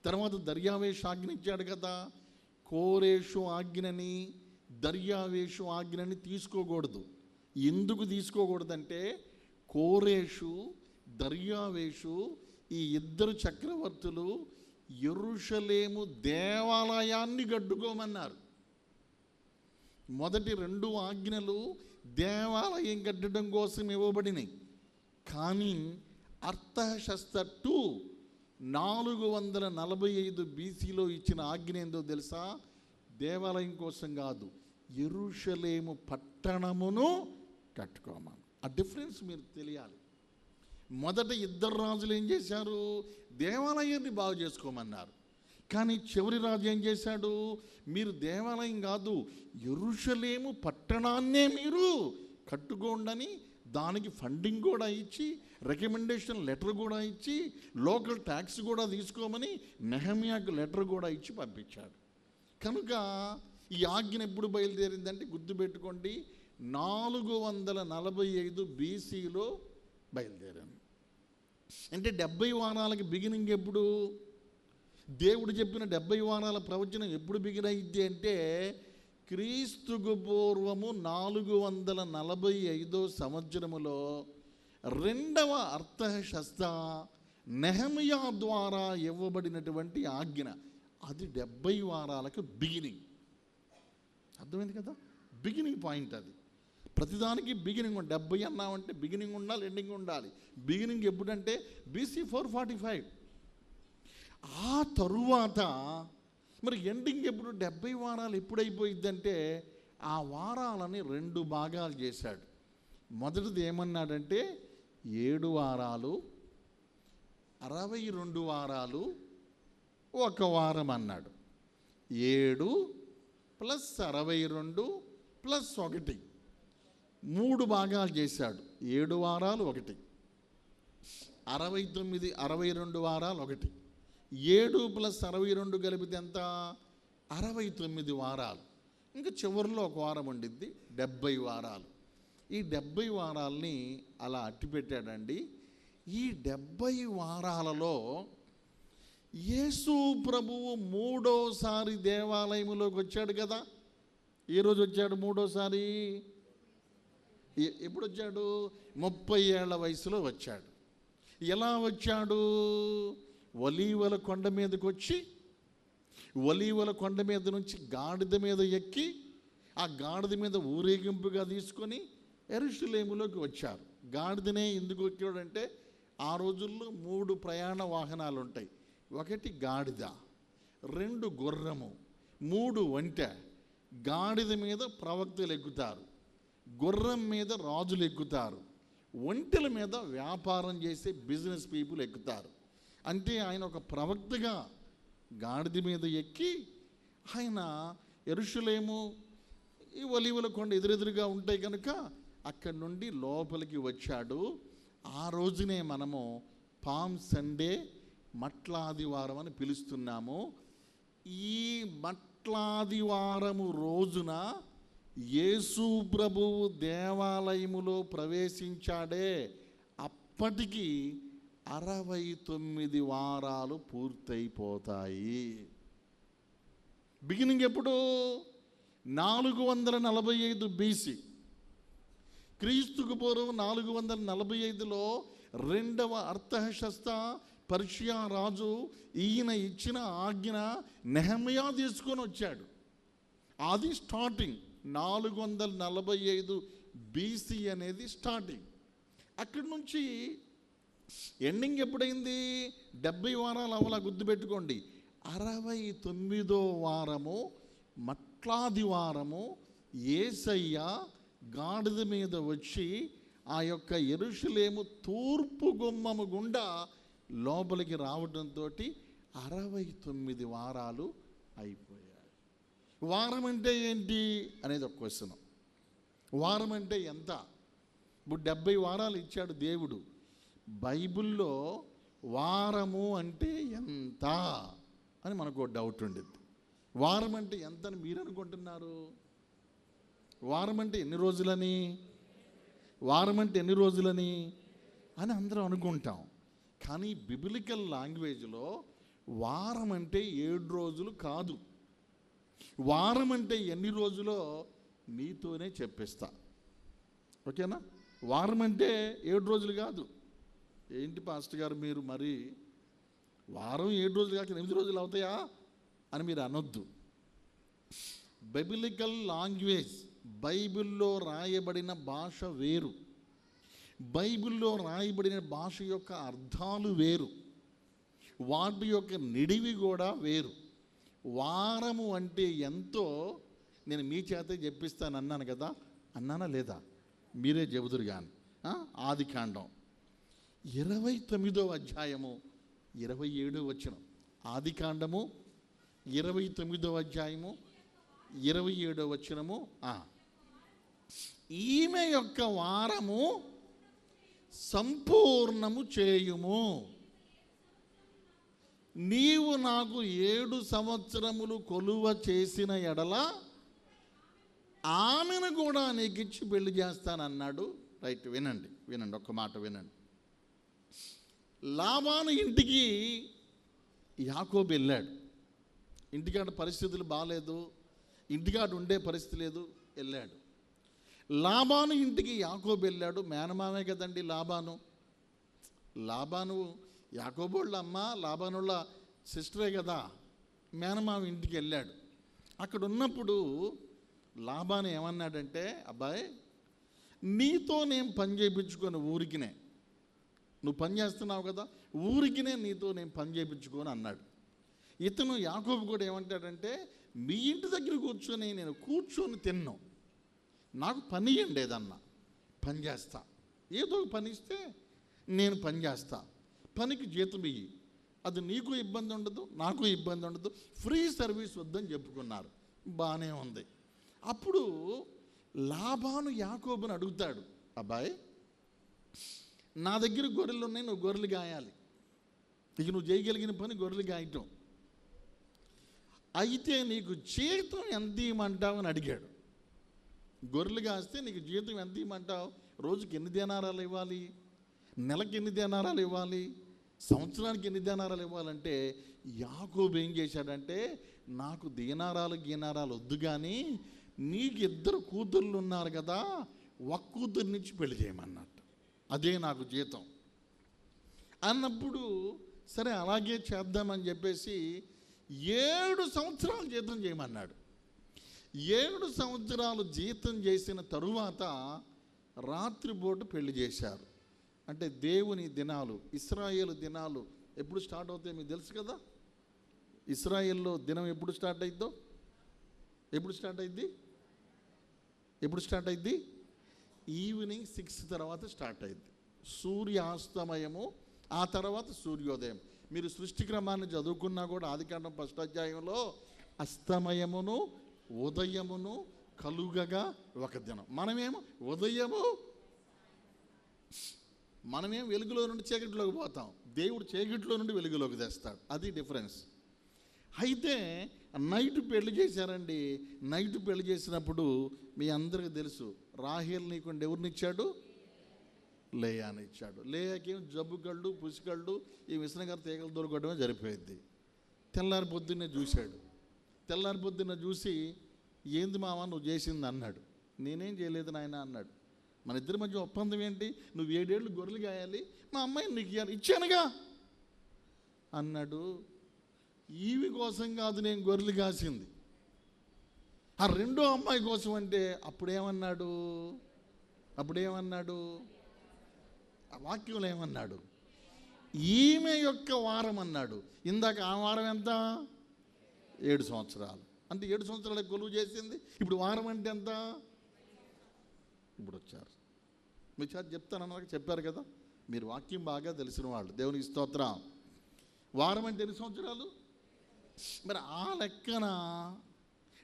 తర్వాత దర్యావేషు ఆజ్ఞించాడు కదా. కోరేషు ఆజ్ఞని దర్యావేషు ఆజ్ఞని తీసుకోకూడదు. ఎందుకు తీసుకోకూడదంటే, కోరేషు దర్యావేషు ఈ ఇద్దరు చక్రవర్తులు యెరూషలేము దేవాలయాన్ని కట్టుకోమన్నారు. మొదటి 2 ఆజ్ఞలు దేవాలయం కట్టడం కోసం ఇవ్వబడినాయి. కానీ అర్థహశస్త II 445 బీసీలో ఇచ్చిన ఆజ్ఞ ఏందో తెలుసా? దేవాలయం కోసం కాదు, యెరూషలేము పట్టణమును కట్టుకోమని. ఆ డిఫరెన్స్ మీరు తెలియాలి. మొదట 2 రాజులు ఏం చేశారు? దేవాలయాన్ని బాగు చేసుకోమన్నారు. కానీ చివరి రాజు ఏం చేశాడు? మీరు దేవాలయం కాదు, యెరూషలేము పట్టణాన్నే మీరు కట్టుకోండి, దానికి ఫండింగ్ కూడా ఇచ్చి, రికమెండేషన్ లెటర్ కూడా ఇచ్చి, లోకల్ ట్యాక్స్ కూడా తీసుకోమని నెహెమ్యాకు లెటర్ కూడా ఇచ్చి పంపించాడు. కనుక ఈ ఆజ్ఞ ఎప్పుడు బయలుదేరిందంటే, గుర్తుపెట్టుకోండి, 445 బీసీలో బయలుదేరాను. అంటే 70 వారాలకి బిగినింగ్ ఎప్పుడు? దేవుడు చెప్పిన 70 వారాల ప్రవచనం ఎప్పుడు బిగిన్ అయింది అంటే, క్రీస్తుకు పూర్వము 445 సంవత్సరములో రెండవ అర్థశాస్త్ర నెహెమయా ద్వారా ఇవ్వబడినటువంటి ఆజ్ఞ. అది 70 వారాలకు బిగినింగ్. అర్థమైంది కదా, బిగినింగ్ పాయింట్ అది. ప్రతిదానికి బిగినింగ్ 70 అన్నామంటే బిగినింగ్ ఉండాలి, ఎండింగ్ ఉండాలి. బిగినింగ్ ఎప్పుడంటే BC 445. ఆ తరువాత మరి ఎండింగ్ ఎప్పుడు? 70 వారాలు ఎప్పుడైపోయిద్దంటే ఆ వారాలని 2 భాగాలు చేశాడు. మొదటిది ఏమన్నాడంటే 7 వారాలు, 62 వారాలు, 1 వారం అన్నాడు. 7 + 62 + 1, 3 భాగాలు చేశాడు. 7 వారాలు 1, 62 వారాలు 1, 7 + 62 కలిపితే ఎంత? 69 వారాలు. ఇంకా చివరిలో 1 వారం ఉండిద్ది, 70 వారాలు. ఈ 70 వారాల్ని అలా అట్టిపెట్టాడండి. ఈ 70 వారాలలో యేసు ప్రభువు 3వసారి దేవాలయంలోకి వచ్చాడు కదా. ఏ రోజు వచ్చాడు? 3వసారి. ఎప్పుడు వచ్చాడు? 30 ఏళ్ల వయసులో వచ్చాడు. ఎలా వచ్చాడు? ఒలీవల కొండ మీదకి వచ్చి, ఒలీవల కొండ మీద నుంచి గాడిద మీద ఎక్కి, ఆ గాడిద మీద ఊరేగింపుగా తీసుకొని యెరూషలేములోకి వచ్చారు. గాడిదనే ఎందుకు వచ్చాడంటే ఆ రోజుల్లో 3 ప్రయాణ వాహనాలు ఉంటాయి. 1 గాడిద, 2 గుర్రము, 3 ఒంటె. గాడిద మీద ప్రవక్తలు ఎక్కుతారు, గుర్రం మీద రాజులు ఎక్కుతారు, ఒంటెల మీద వ్యాపారం చేసే బిజినెస్ పీపుల్ ఎక్కుతారు. అంటే ఆయన ఒక ప్రవక్తగా గాడిద మీద ఎక్కి ఆయన యెరూషలేము, ఈ ఒలీవల కొండ ఎదురెదురుగా ఉంటాయి కనుక అక్కడి నుండి లోపలికి వచ్చాడు. ఆ రోజునే మనము పామ్ సండే, మట్లాదివారం అని పిలుస్తున్నాము. ఈ మట్లాదివారము రోజున యేసు ప్రభువు దేవాలయములో ప్రవేశించాడే, అప్పటికి 69 వారాలు పూర్తయిపోతాయి. బిగినింగ్ ఎప్పుడు? 445 BC. క్రీస్తుకు పూర్వం 445లో 2వ అర్థశాస్త్ర పర్షియా రాజు ఈయన ఇచ్చిన ఆజ్ఞ నెహెమయా తీసుకొని వచ్చాడు. అది స్టార్టింగ్. 445 BC అనేది స్టార్టింగ్. అక్కడి నుంచి ఎండింగ్ ఎప్పుడైంది? 70 వారాలు అవలా గుర్తుపెట్టుకోండి. 69వ వారము మట్లాదివారము యేసయ్య గాడిద మీద వచ్చి ఆ యొక్క యెరూషలేము తూర్పు గుమ్మము గుండా లోపలికి రావడంతో 69 వారాలు అయిపోయాయి. వారం అంటే ఏంటి అనేది ఒక క్వశ్చన్. వారం అంటే ఎంత? ఇప్పుడు 70 వారాలు ఇచ్చాడు దేవుడు. బైబిల్లో వారము అంటే ఎంత అని మనకు డౌట్ ఉండిద్ది. వారం అంటే ఎంత అని మీరు అనుకుంటున్నారు? వారం అంటే ఎన్ని రోజులని, వారం అంటే ఎన్ని రోజులని అని అందరం అనుకుంటాం. కానీ బిబిలికల్ లాంగ్వేజ్లో వారం అంటే 7 రోజులు కాదు. వారం అంటే ఎన్ని రోజులో మీతోనే చెప్పిస్తా, ఓకేనా? వారం అంటే 7 రోజులు కాదు. ఏంటి పాస్టర్ గారు మీరు మరి వారం 7 రోజులు కాక 8 రోజులు అవుతాయా అని మీరు అనొద్దు. బిబిలికల్ లాంగ్వేజ్, బైబిల్లో రాయబడిన భాష వేరు, బైబిల్లో రాయబడిన భాష యొక్క అర్థాలు వేరు, వాటి యొక్క నిడివి కూడా వేరు. వారము అంటే ఎంతో నేను మీ చేతే చెప్పిస్తాను అన్నాను కదా, అన్నానా లేదా? మీరే చెబుదురు కానీ. ఆదికాండం 29వ అధ్యాయము 27వ వచనం. ఆదికాండము 29వ అధ్యాయము 27వ వచనము. ఈమె యొక్క వారము సంపూర్ణము చేయుము, నీవు నాకు 7 సంవత్సరములు కొలువ చేసిన ఎడల ఆమెను కూడా నీకు ఇచ్చి పెళ్లి చేస్తానన్నాడు. రైట్, వినండి వినండి, ఒక్క మాట వినండి. లాబాను ఇంటికి యాకోబు వెళ్ళాడు. ఇంటికాడ పరిస్థితులు బాగాలేదు, ఇంటికాడ ఉండే పరిస్థితి లేదు, వెళ్ళాడు. లాబాను ఇంటికి యాకోబు వెళ్ళాడు. మేనమామే కదండి లాబాను. యాకోబోళ్ళ అమ్మ లాబానుళ్ళ సిస్టరే కదా. మేనమామ ఇంటికి వెళ్ళాడు. అక్కడ ఉన్నప్పుడు లాబాను ఏమన్నాడంటే, అబ్బాయి నీతో నేను పని చేయించుకొని ఊరికినే, నువ్వు పని చేస్తున్నావు కదా, ఊరికినే నీతో నేను పని చేయించుకొని అన్నాడు. ఇతను యాకోబు కూడా ఏమంటాడంటే, మీ ఇంటి దగ్గర కూర్చొని నేను కూర్చొని తిన్నాను, నాకు పని ఇవ్వండి, ఏదన్నా పని చేస్తా, ఏదో ఒక పని ఇస్తే నేను పని చేస్తా, పనికి జీతం ఇయ్యి, అది నీకు ఇబ్బంది ఉండదు, నాకు ఇబ్బంది ఉండదు, ఫ్రీ సర్వీస్ వద్దని చెప్పుకున్నారు. బాగానే ఉంది. అప్పుడు లాబాను యాకోబుని అడుగుతాడు, అబ్బాయి నా దగ్గర గొర్రెలు ఉన్నాయి, నువ్వు గొర్రెలు గాయాలి, ఇక నువ్వు చేయగలిగిన పని గొర్రెలు గాయటం, అయితే నీకు జీతం ఎంత ఇవ్వమంటావు అని అడిగాడు. గొర్రెలు కాస్తే నీకు జీతం ఎంత ఇవ్వమంటావు, రోజుకి ఎన్ని దేనారాలు ఇవ్వాలి, నెలకి ఎన్ని దేనారాలు ఇవ్వాలి, సంవత్సరానికి ఎన్ని దేనారాలు ఇవ్వాలంటే యాకోబు ఏం చేశాడంటే, నాకు గీనారాలు వద్దు, కానీ నీకు 2 కూతుర్లు ఉన్నారు కదా, ఒక కూతురు నుంచి పెళ్లి చేయమన్నట్టు, అదే నాకు జీతం అన్నప్పుడు, సరే అలాగే చేద్దామని చెప్పేసి 7 సంవత్సరాలు జీతం చేయమన్నాడు. 7 సంవత్సరాలు జీతం చేసిన తరువాత రాత్రిపూట పెళ్లి చేశారు. అంటే దేవుని దినాలు, ఇశ్రాయేలు దినాలు ఎప్పుడు స్టార్ట్ అవుతాయి మీకు తెలుసు కదా. ఇశ్రాయేల్లో దినం ఎప్పుడు స్టార్ట్ అవుతుందో, ఎప్పుడు స్టార్ట్ అయింది ఈవినింగ్ 6 తర్వాత స్టార్ట్ అయింది. సూర్యాస్తమయము, ఆ తర్వాత సూర్యోదయం. మీరు సృష్టి క్రమాన్ని చదువుకున్నా కూడా ఆదికాండం 1వ అధ్యాయంలో అస్తమయమును ఉదయమును కలుగగా ఒక దినం. మనమేం వెలుగులో నుండి చీకటిలోకి పోతాం, దేవుడు చీకటిలో నుండి వెలుగులోకి తెస్తాడు, అది డిఫరెన్స్. అయితే నైట్ పెళ్లి చేశారండి. నైట్ పెళ్లి చేసినప్పుడు మీ అందరికీ తెలుసు, రాహేల్ నీకుండా ఎవరినిచ్చాడు, లేయాని ఇచ్చాడు. లేయాకేం జబ్బు కళ్ళు పుసికళ్ళు ఈ విసనగారు తీగలు దొరకడమే సరిపోయింది. తెల్లారి పొద్దున్నే చూసి ఏంది మామ నువ్వు చేసింది అన్నాడు. నేనేం చేయలేదు నాయన అన్నాడు. మన ఇద్దరి మధ్య ఒప్పందం ఏంటి, నువ్వు 7 ఏళ్ళు గొర్రెలు కాయాలి, మా అమ్మాయిని నీకు ఇచ్చానుగా అన్నాడు. ఈవి కోసం కాదు నేను గొర్రెలు కాసింది, ఆ రెండో అమ్మాయి కోసం అంటే అప్పుడేమన్నాడు, ఆ వాక్యంలో ఏమన్నాడు, ఈమె యొక్క వారం అన్నాడు. ఇందాక ఆ వారం ఎంత, 7 సంవత్సరాలు. అంటే 7 సంవత్సరాలకు కొలువు చేసింది. ఇప్పుడు వారం అంటే ఎంత, ఇప్పుడు వచ్చారు మీ చేత చెప్తానన్నారు, చెప్పారు కదా, మీరు వాక్యం బాగా తెలిసిన వాళ్ళు, దేవునికి స్తోత్రం. వారం అంటే ఎన్ని సంవత్సరాలు, మరి ఆ లెక్కన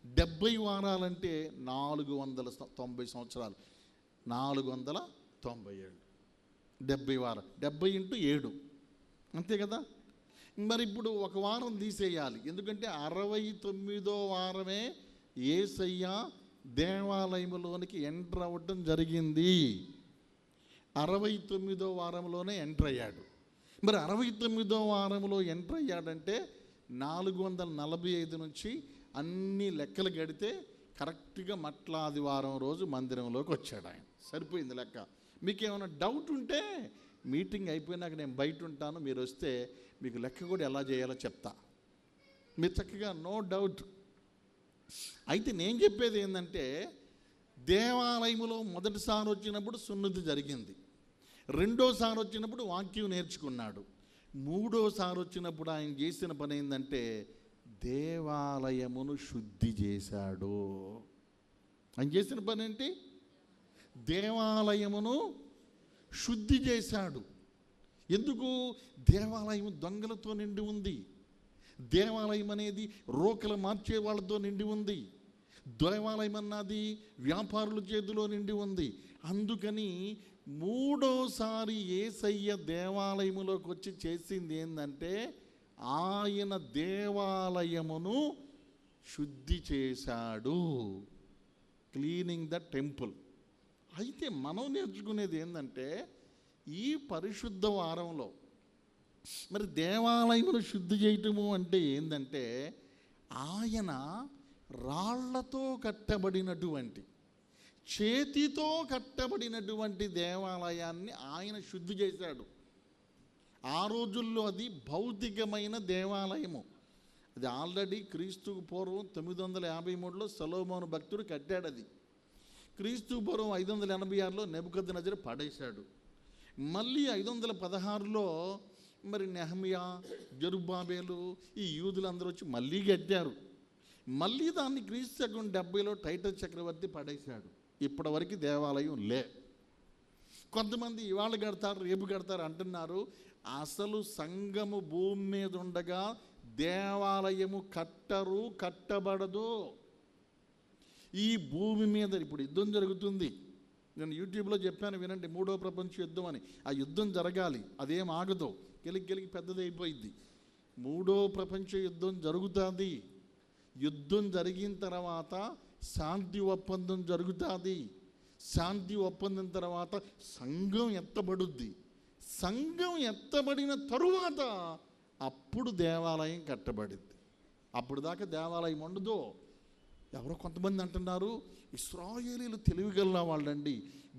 70 వారాలంటే 490 సంవత్సరాలు, 490 ఏళ్ళు. 70 వారం, 70 × 7 అంతే కదా. మరి ఇప్పుడు ఒక వారం తీసేయాలి, ఎందుకంటే 69వ వారమే యేసయ్య దేవాలయంలోనికి ఎంటర్ అవ్వటం జరిగింది. 69వ వారంలోనే ఎంటర్ అయ్యాడు. మరి 69వ వారంలో ఎంటర్ అయ్యాడంటే 445 నుంచి అన్ని లెక్కలు గడితే కరెక్ట్గా మట్ల ఆదివారం రోజు మందిరంలోకి వచ్చాడు ఆయన. సరిపోయింది లెక్క. మీకేమైనా డౌట్ ఉంటే మీటింగ్ అయిపోయినాక నేను బయట ఉంటాను, మీరు వస్తే మీకు లెక్క కూడా ఎలా చేయాలో చెప్తా, మీరు చక్కగా నో డౌట్. అయితే నేను చెప్పేది ఏంటంటే, దేవాలయంలో మొదటిసారి వచ్చినప్పుడు సున్నతి జరిగింది, రెండోసారి వచ్చినప్పుడు వాక్యం నేర్చుకున్నాడు, మూడోసారి వచ్చినప్పుడు ఆయన చేసిన పని ఏంటంటే దేవాలయమును శుద్ధి చేశాడు. ఆయన చేసిన పని ఏంటి, దేవాలయమును శుద్ధి చేశాడు. ఎందుకు, దేవాలయం దొంగలతో నిండి ఉంది, దేవాలయం అనేది రోకలు మార్చే వాళ్ళతో నిండి ఉంది, దేవాలయం అన్నది వ్యాపారుల చేతిలో నిండి ఉంది. అందుకని మూడోసారి యేసయ్య దేవాలయములోకి వచ్చి చేసింది ఏంటంటే ఆయన దేవాలయమును శుద్ధి చేశాడు, క్లీనింగ్ ద టెంపుల్. అయితే మనం నేర్చుకునేది ఏంటంటే ఈ పరిశుద్ధ వారంలో మరి దేవాలయమును శుద్ధి చేయటము అంటే ఏంటంటే ఆయన రాళ్లతో కట్టబడినటువంటి చేతితో కట్టబడినటువంటి దేవాలయాన్ని ఆయన శుద్ధి చేశాడు. ఆ రోజుల్లో అది భౌతికమైన దేవాలయము. అది ఆల్రెడీ క్రీస్తుకు పూర్వం 953లో సొలొమోను భక్తుడు కట్టాడు. అది క్రీస్తుకు పూర్వం 586లో నెబుకద్నెజరు పడేశాడు. మళ్ళీ 516లో మరి నెహమియా, జెరుబ్బాబెలు, ఈ యూదులందరూ వచ్చి మళ్ళీ కట్టారు. మళ్ళీ దాన్ని క్రీస్తు శకం 70లో టైటస్ చక్రవర్తి పడేశాడు. ఇప్పటివరకు దేవాలయం లే. కొంతమంది ఇవాళ కడతారు, రేపు కడతారు అంటున్నారు. అసలు సంఘము భూమి మీద ఉండగా దేవాలయము కట్టరు, కట్టబడదు. ఈ భూమి మీద ఇప్పుడు యుద్ధం జరుగుతుంది. నేను యూట్యూబ్లో చెప్పాను, వినండి. 3వ ప్రపంచ యుద్ధం అని. ఆ యుద్ధం జరగాలి, అదేం ఆగదు. గెలికి పెద్దది అయిపోయింది. 3వ ప్రపంచ యుద్ధం జరుగుతుంది. యుద్ధం జరిగిన తర్వాత శాంతి ఒప్పందం జరుగుతుంది. శాంతి ఒప్పందం తర్వాత సంఘం ఎత్తబడుద్ది. సంఘం ఎత్తబడిన తరువాత అప్పుడు దేవాలయం కట్టబడింది. అప్పుడు దాకా దేవాలయం ఉండదు. ఎవరో కొంతమంది అంటున్నారు, ఇశ్రాయేలీలు తెలివిగల వాళ్ళండి,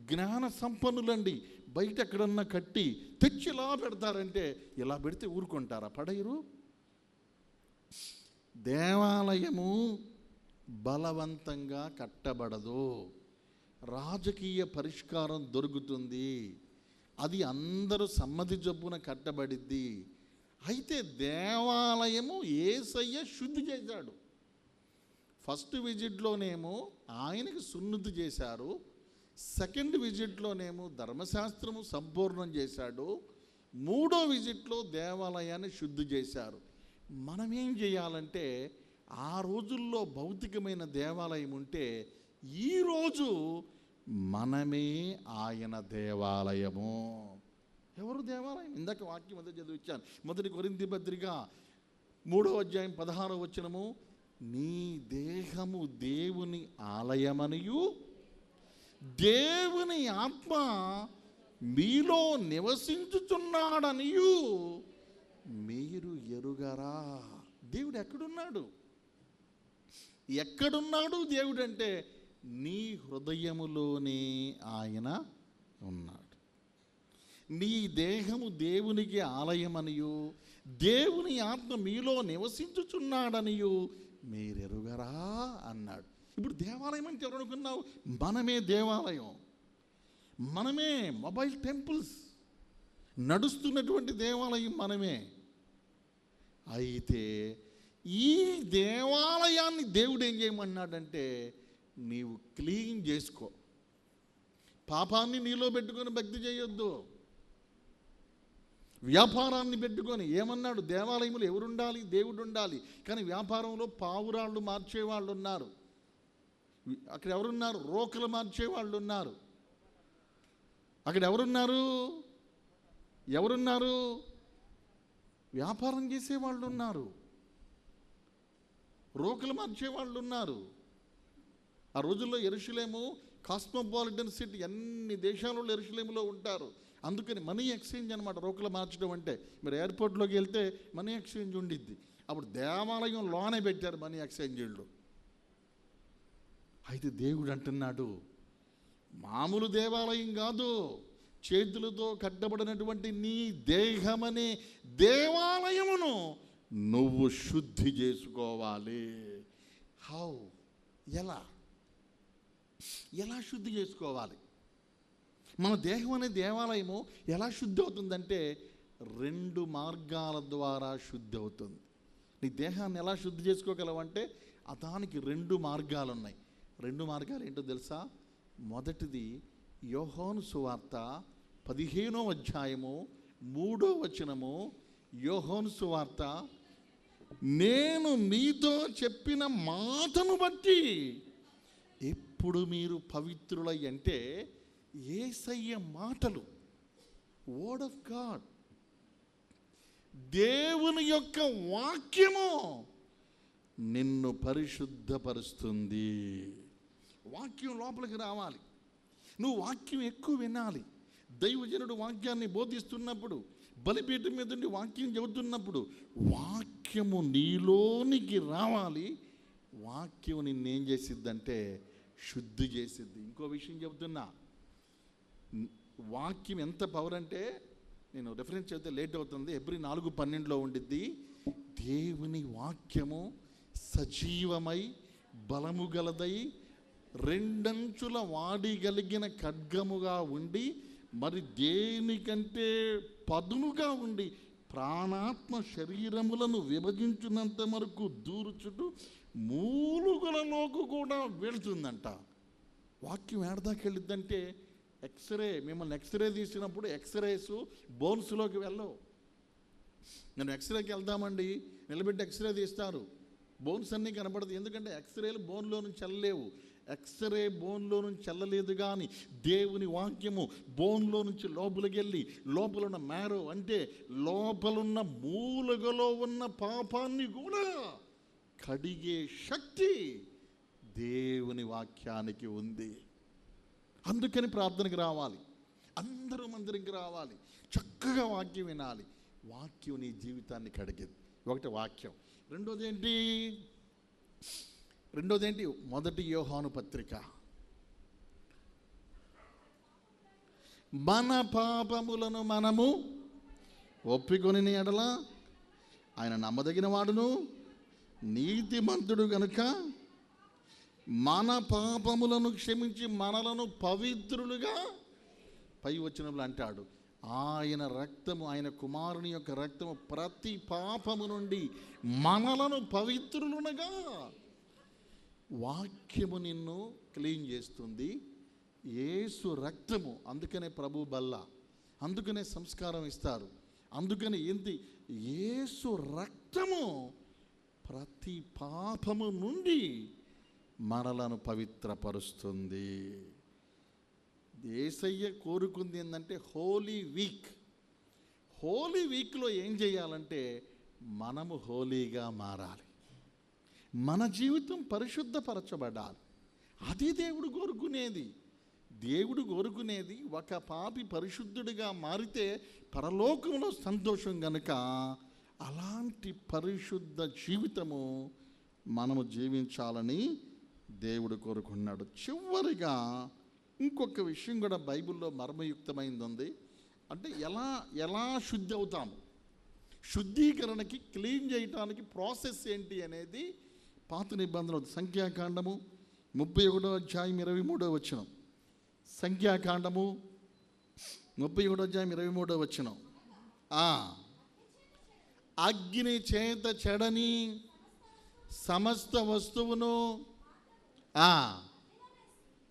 జ్ఞాన సంపన్నులండి, బయట ఎక్కడన్నా కట్టి తెచ్చి ఇలా పెడతారంటే ఇలా పెడితే ఊరుకుంటారా? పడైరు. దేవాలయము బలవంతంగా కట్టబడదు. రాజకీయ పరిష్కారం దొరుకుతుంది. అది అందరూ సమ్మతి చొప్పున కట్టబడిద్ది. అయితే దేవాలయము యేసయ్య శుద్ధి చేశాడు. ఫస్ట్ విజిట్లోనేమో ఆయనకి సున్నతి చేశారు. సెకండ్ విజిట్లోనేమో ధర్మశాస్త్రము సంపూర్ణం చేశాడు. 3వ విజిట్లో దేవాలయాన్ని శుద్ధి చేశారు. మనమేం చేయాలంటే, ఆ రోజుల్లో భౌతికమైన దేవాలయం ఉంటే ఈరోజు మనమే ఆయన దేవాలయము. ఎవరు దేవాలయం? ఇందాక వాక్యం అంతా చదివించాను. 1 కొరింథీ పత్రిక 3వ అధ్యాయం 16వ వచనము, నీ దేహము దేవుని ఆలయమనియు దేవుని ఆత్మ మీలో నివసించుచున్నాడనియు మీరు ఎరుగరా. దేవుడు ఎక్కడున్నాడు? ఎక్కడున్నాడు దేవుడు అంటే నీ హృదయములోనే ఆయన ఉన్నాడు. నీ దేహము దేవునికి ఆలయమనియు దేవుని ఆత్మ మీలో నివసించుచున్నాడనియు మీరెరుగరా అన్నాడు. ఇప్పుడు దేవాలయం అంటే ఎవరు అనుకున్నావు? మనమే దేవాలయం. మనమే మొబైల్ టెంపుల్స్, నడుస్తున్నటువంటి దేవాలయం మనమే. అయితే ఈ దేవాలయాన్ని దేవుడు ఏం చేయమన్నాడంటే, నీవు క్లీన్ చేసుకో. పాపాన్ని నీలో పెట్టుకొని భక్తి చేయొద్దు. వ్యాపారాన్ని పెట్టుకొని ఏమన్నాడు? దేవాలయంలో ఎవరుండాలి? దేవుడు ఉండాలి. కానీ వ్యాపారంలో పావురాళ్ళు మార్చేవాళ్ళు ఉన్నారు. అక్కడ ఎవరున్నారు? రోకలు మార్చేవాళ్ళు ఉన్నారు. అక్కడ ఎవరున్నారు? వ్యాపారం చేసేవాళ్ళు ఉన్నారు, రోకలు మార్చేవాళ్ళు ఉన్నారు. ఆ రోజుల్లో యెరూషలేము కాస్మోపాలిటన్ సిటీ, అన్ని దేశాలలో యెరూషలేములో ఉంటారు. అందుకని మనీ ఎక్స్చేంజ్ అనమాట రోకలు మార్చడం అంటే. మీరు ఎయిర్పోర్ట్లోకి వెళ్తే మనీ ఎక్స్చేంజ్ ఉండిద్ది. అప్పుడు దేవాలయం లోనే పెట్టారు మనీ ఎక్స్చేంజ్లు. అయితే దేవుడు అంటున్నాడు, మామూలు దేవాలయం కాదు, చేతులతో కట్టబడినటువంటి నీ దేహమనే దేవాలయమును నువ్వు శుద్ధి చేసుకోవాలి. హౌ? ఎలా శుద్ధి చేసుకోవాలి? మన దేహం అనే దేవాలయము ఎలా శుద్ధి అవుతుందంటే 2 మార్గాల ద్వారా శుద్ధి అవుతుంది. నీ దేహాన్ని ఎలా శుద్ధి చేసుకోగలవంటే దానికి 2 మార్గాలు ఉన్నాయి. 2 మార్గాలు ఏంటో తెలుసా? మొదటిది యోహాను సువార్త 15వ అధ్యాయము 3వ వచనము. యోహాను సువార్త, నేను మీతో చెప్పిన మాటను బట్టి ఎప్పుడు మీరు పవిత్రులై, అంటే యేసయ్య మాటలు, వర్డ్ ఆఫ్ గాడ్, దేవుని యొక్క వాక్యము నిన్ను పరిశుద్ధపరుస్తుంది. వాక్యం లోపలికి రావాలి. నువ్వు వాక్యం ఎక్కువ వినాలి. దైవజనుడు వాక్యాన్ని బోధిస్తున్నప్పుడు, బలిపీఠం మీద నుండి వాక్యం చెబుతున్నప్పుడు వాక్యము నీలోనికి రావాలి. వాక్యం నిన్నేం చేసిద్దంటే శుద్ధి చేసిద్ది. ఇంకో విషయం చెబుతున్నా, వాక్యం ఎంత పవర్ అంటే, నేను రెఫరెన్స్ చెబితే లేట్ అవుతుంది, హెబ్రీ 4:12 ఉండిద్ది, దేవుని వాక్యము సజీవమై బలము గలదై రెండంచుల వాడిగలిగిన ఖడ్గముగా ఉండి మరి దేనికంటే పదునుగా ఉండి ప్రాణాత్మ శరీరములను విభజించినంత వరకు దూరుచుటూ మూలుగులలోకి కూడా వెళుతుందంట. వాక్యం ఏడదాకా వెళ్ళిద్దంటే, మిమ్మల్ని ఎక్స్రే తీసినప్పుడు ఎక్స్రేస్ బోన్స్లోకి వెళ్ళవు. నేను ఎక్స్రేకి వెళ్దామండి, నిలబెట్టి ఎక్స్రే తీస్తారు, బోన్స్ అన్నీ కనపడదు. ఎందుకంటే ఎక్స్రేలు బోన్లో నుంచి వెళ్ళలేవు. ఎక్స్రే బోన్లో నుంచి వెళ్ళలేదు, కానీ దేవుని వాక్యము బోన్లో నుంచి లోపలికి వెళ్ళి లోపలున్న మ్యారో అంటే లోపలున్న మూలగలో ఉన్న పాపాన్ని కూడా కడిగే శక్తి దేవుని వాక్యానికి ఉంది. అందుకని ప్రార్థనకి రావాలి, అందరూ మందిరికి రావాలి, చక్కగా వాక్యం వినాలి. వాక్యం నీ జీవితాన్ని కడిగేది. ఒకటి వాక్యం. రెండోది ఏంటి? మొదటి యోహాను పత్రిక, మన పాపములను మనము ఒప్పుకొని ఎడల ఆయన నమ్మదగిన వాడును నీతిమంతుడు గనుక మన పాపములను క్షమించి మనలను పవిత్రులుగా, పై వచనంలో అంటాడు, ఆయన రక్తము, ఆయన కుమారుని యొక్క రక్తము ప్రతి పాపము నుండి మనలను పవిత్రులునగా. వాక్యము నిన్ను క్లీన్ చేస్తుంది. యేసు రక్తము, అందుకనే ప్రభు బల్ల, అందుకనే సంస్కారం ఇస్తారు, అందుకని ఏంటి, యేసు రక్తము ప్రతి పాపము నుండి మనలను పవిత్రపరుస్తుంది. యేసయ్య కోరుకుంది ఏంటంటే హోలీ వీక్. హోలీ వీక్లో ఏం చేయాలంటే మనము హోలీగా మారాలి, మన జీవితం పరిశుద్ధపరచబడాలి. అది దేవుడు కోరుకునేది. దేవుడు కోరుకునేది ఒక పాపి పరిశుద్ధుడిగా మారితే పరలోకంలో సంతోషం గనుక అలాంటి పరిశుద్ధ జీవితము మనము జీవించాలని దేవుడు కోరుకున్నాడు. చివరిగా ఇంకొక విషయం కూడా బైబిల్లో మర్మయుక్తమైంది ఉంది. అంటే ఎలా శుద్ధి అవుతాము, శుద్ధీకరణకి, క్లీన్ చేయటానికి ప్రాసెస్ ఏంటి అనేది పాత నిబంధనలు. సంఖ్యాకాండము 31:23. సంఖ్యాకాండము 31:23. అగ్ని చేత చెడని సమస్త వస్తువును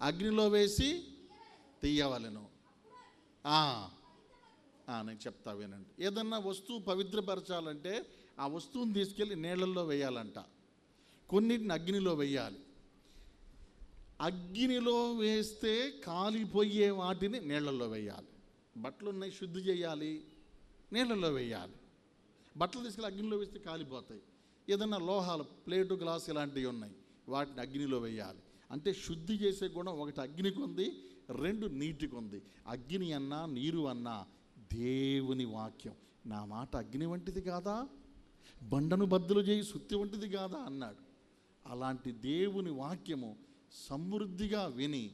అగ్నిలో వేసి తీయవలెను. నేను చెప్తా వినండి. ఏదన్నా వస్తువు పవిత్రపరచాలంటే ఆ వస్తువుని తీసుకెళ్ళి నీళ్ళల్లో వేయాలంట, కొన్నిటిని అగ్నిలో వేయాలి. అగ్నిలో వేస్తే కాలిపోయే వాటిని నీళ్ళల్లో వేయాలి. బట్టలు ఉన్నాయి, శుద్ధి చేయాలి, నీళ్ళల్లో వేయాలి. బట్టలు తీసుకెళ్ళి అగ్నిలో వేస్తే కాలిపోతాయి. ఏదన్నా లోహాలు, ప్లేటు, గ్లాస్ ఇలాంటివి ఉన్నాయి, వాటిని అగ్నిలో వేయాలి. అంటే శుద్ధి చేసే గుణం ఒకటి అగ్నికి ఉంది, రెండు నీటికి ఉంది. అగ్ని అన్నా నీరు అన్నా దేవుని వాక్యం. నా మాట అగ్ని వంటిది కాదా, బండను బద్దలు చేయి సుత్తి వంటిది కాదా అన్నాడు. అలాంటి దేవుని వాక్యము సమృద్ధిగా విని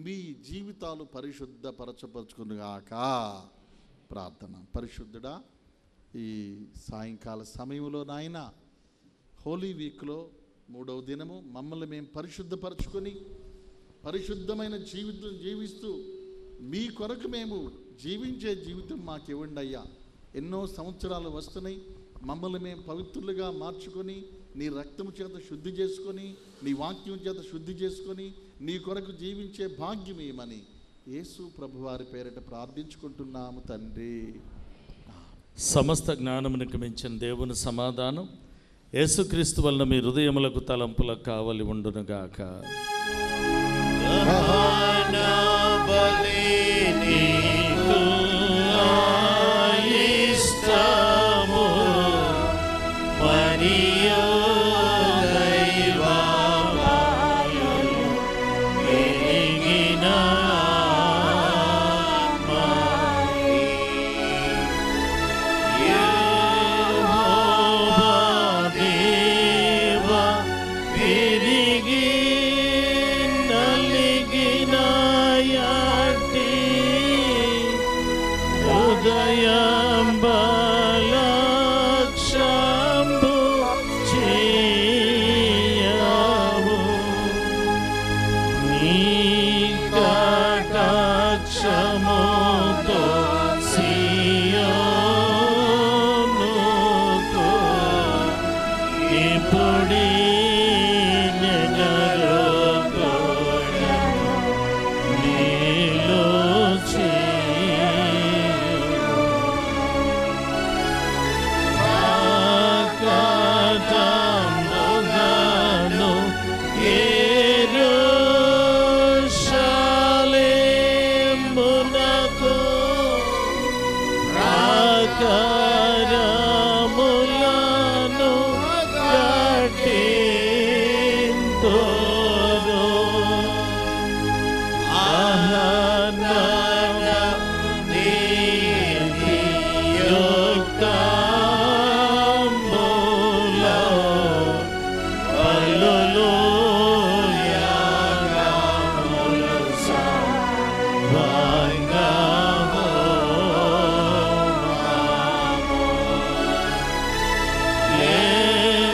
మీ జీవితాలు పరిశుద్ధపరచపరుచుకునుగాక. ప్రార్థన. పరిశుద్ధుడా, ఈ సాయంకాల సమయంలో నాయన హోలీ వీక్లో 3వ దినము మమ్మల్ని మేము పరిశుద్ధపరచుకొని పరిశుద్ధమైన జీవితం జీవిస్తూ మీ కొరకు మేము జీవించే జీవితం మాకు ఇవ్వండి అయ్యా. ఎన్నో సంవత్సరాలు వస్తున్నాయి, మమ్మల్ని మేము పవిత్రులుగా మార్చుకొని నీ రక్తము చేత శుద్ధి చేసుకొని నీ వాక్యం చేత శుద్ధి చేసుకొని నీ కొరకు జీవించే భాగ్యం ఏమని యేసు ప్రభువారి పేరిట ప్రార్థించుకుంటున్నాము తండ్రి. సమస్త జ్ఞానమునికి మించిన దేవుని సమాధానం యేసుక్రీస్తు వలన మీ హృదయములకు తలంపులకు కావలి ఉండునుగాక. దయంబలక్షంబు చేయవు నీ కటాక్షము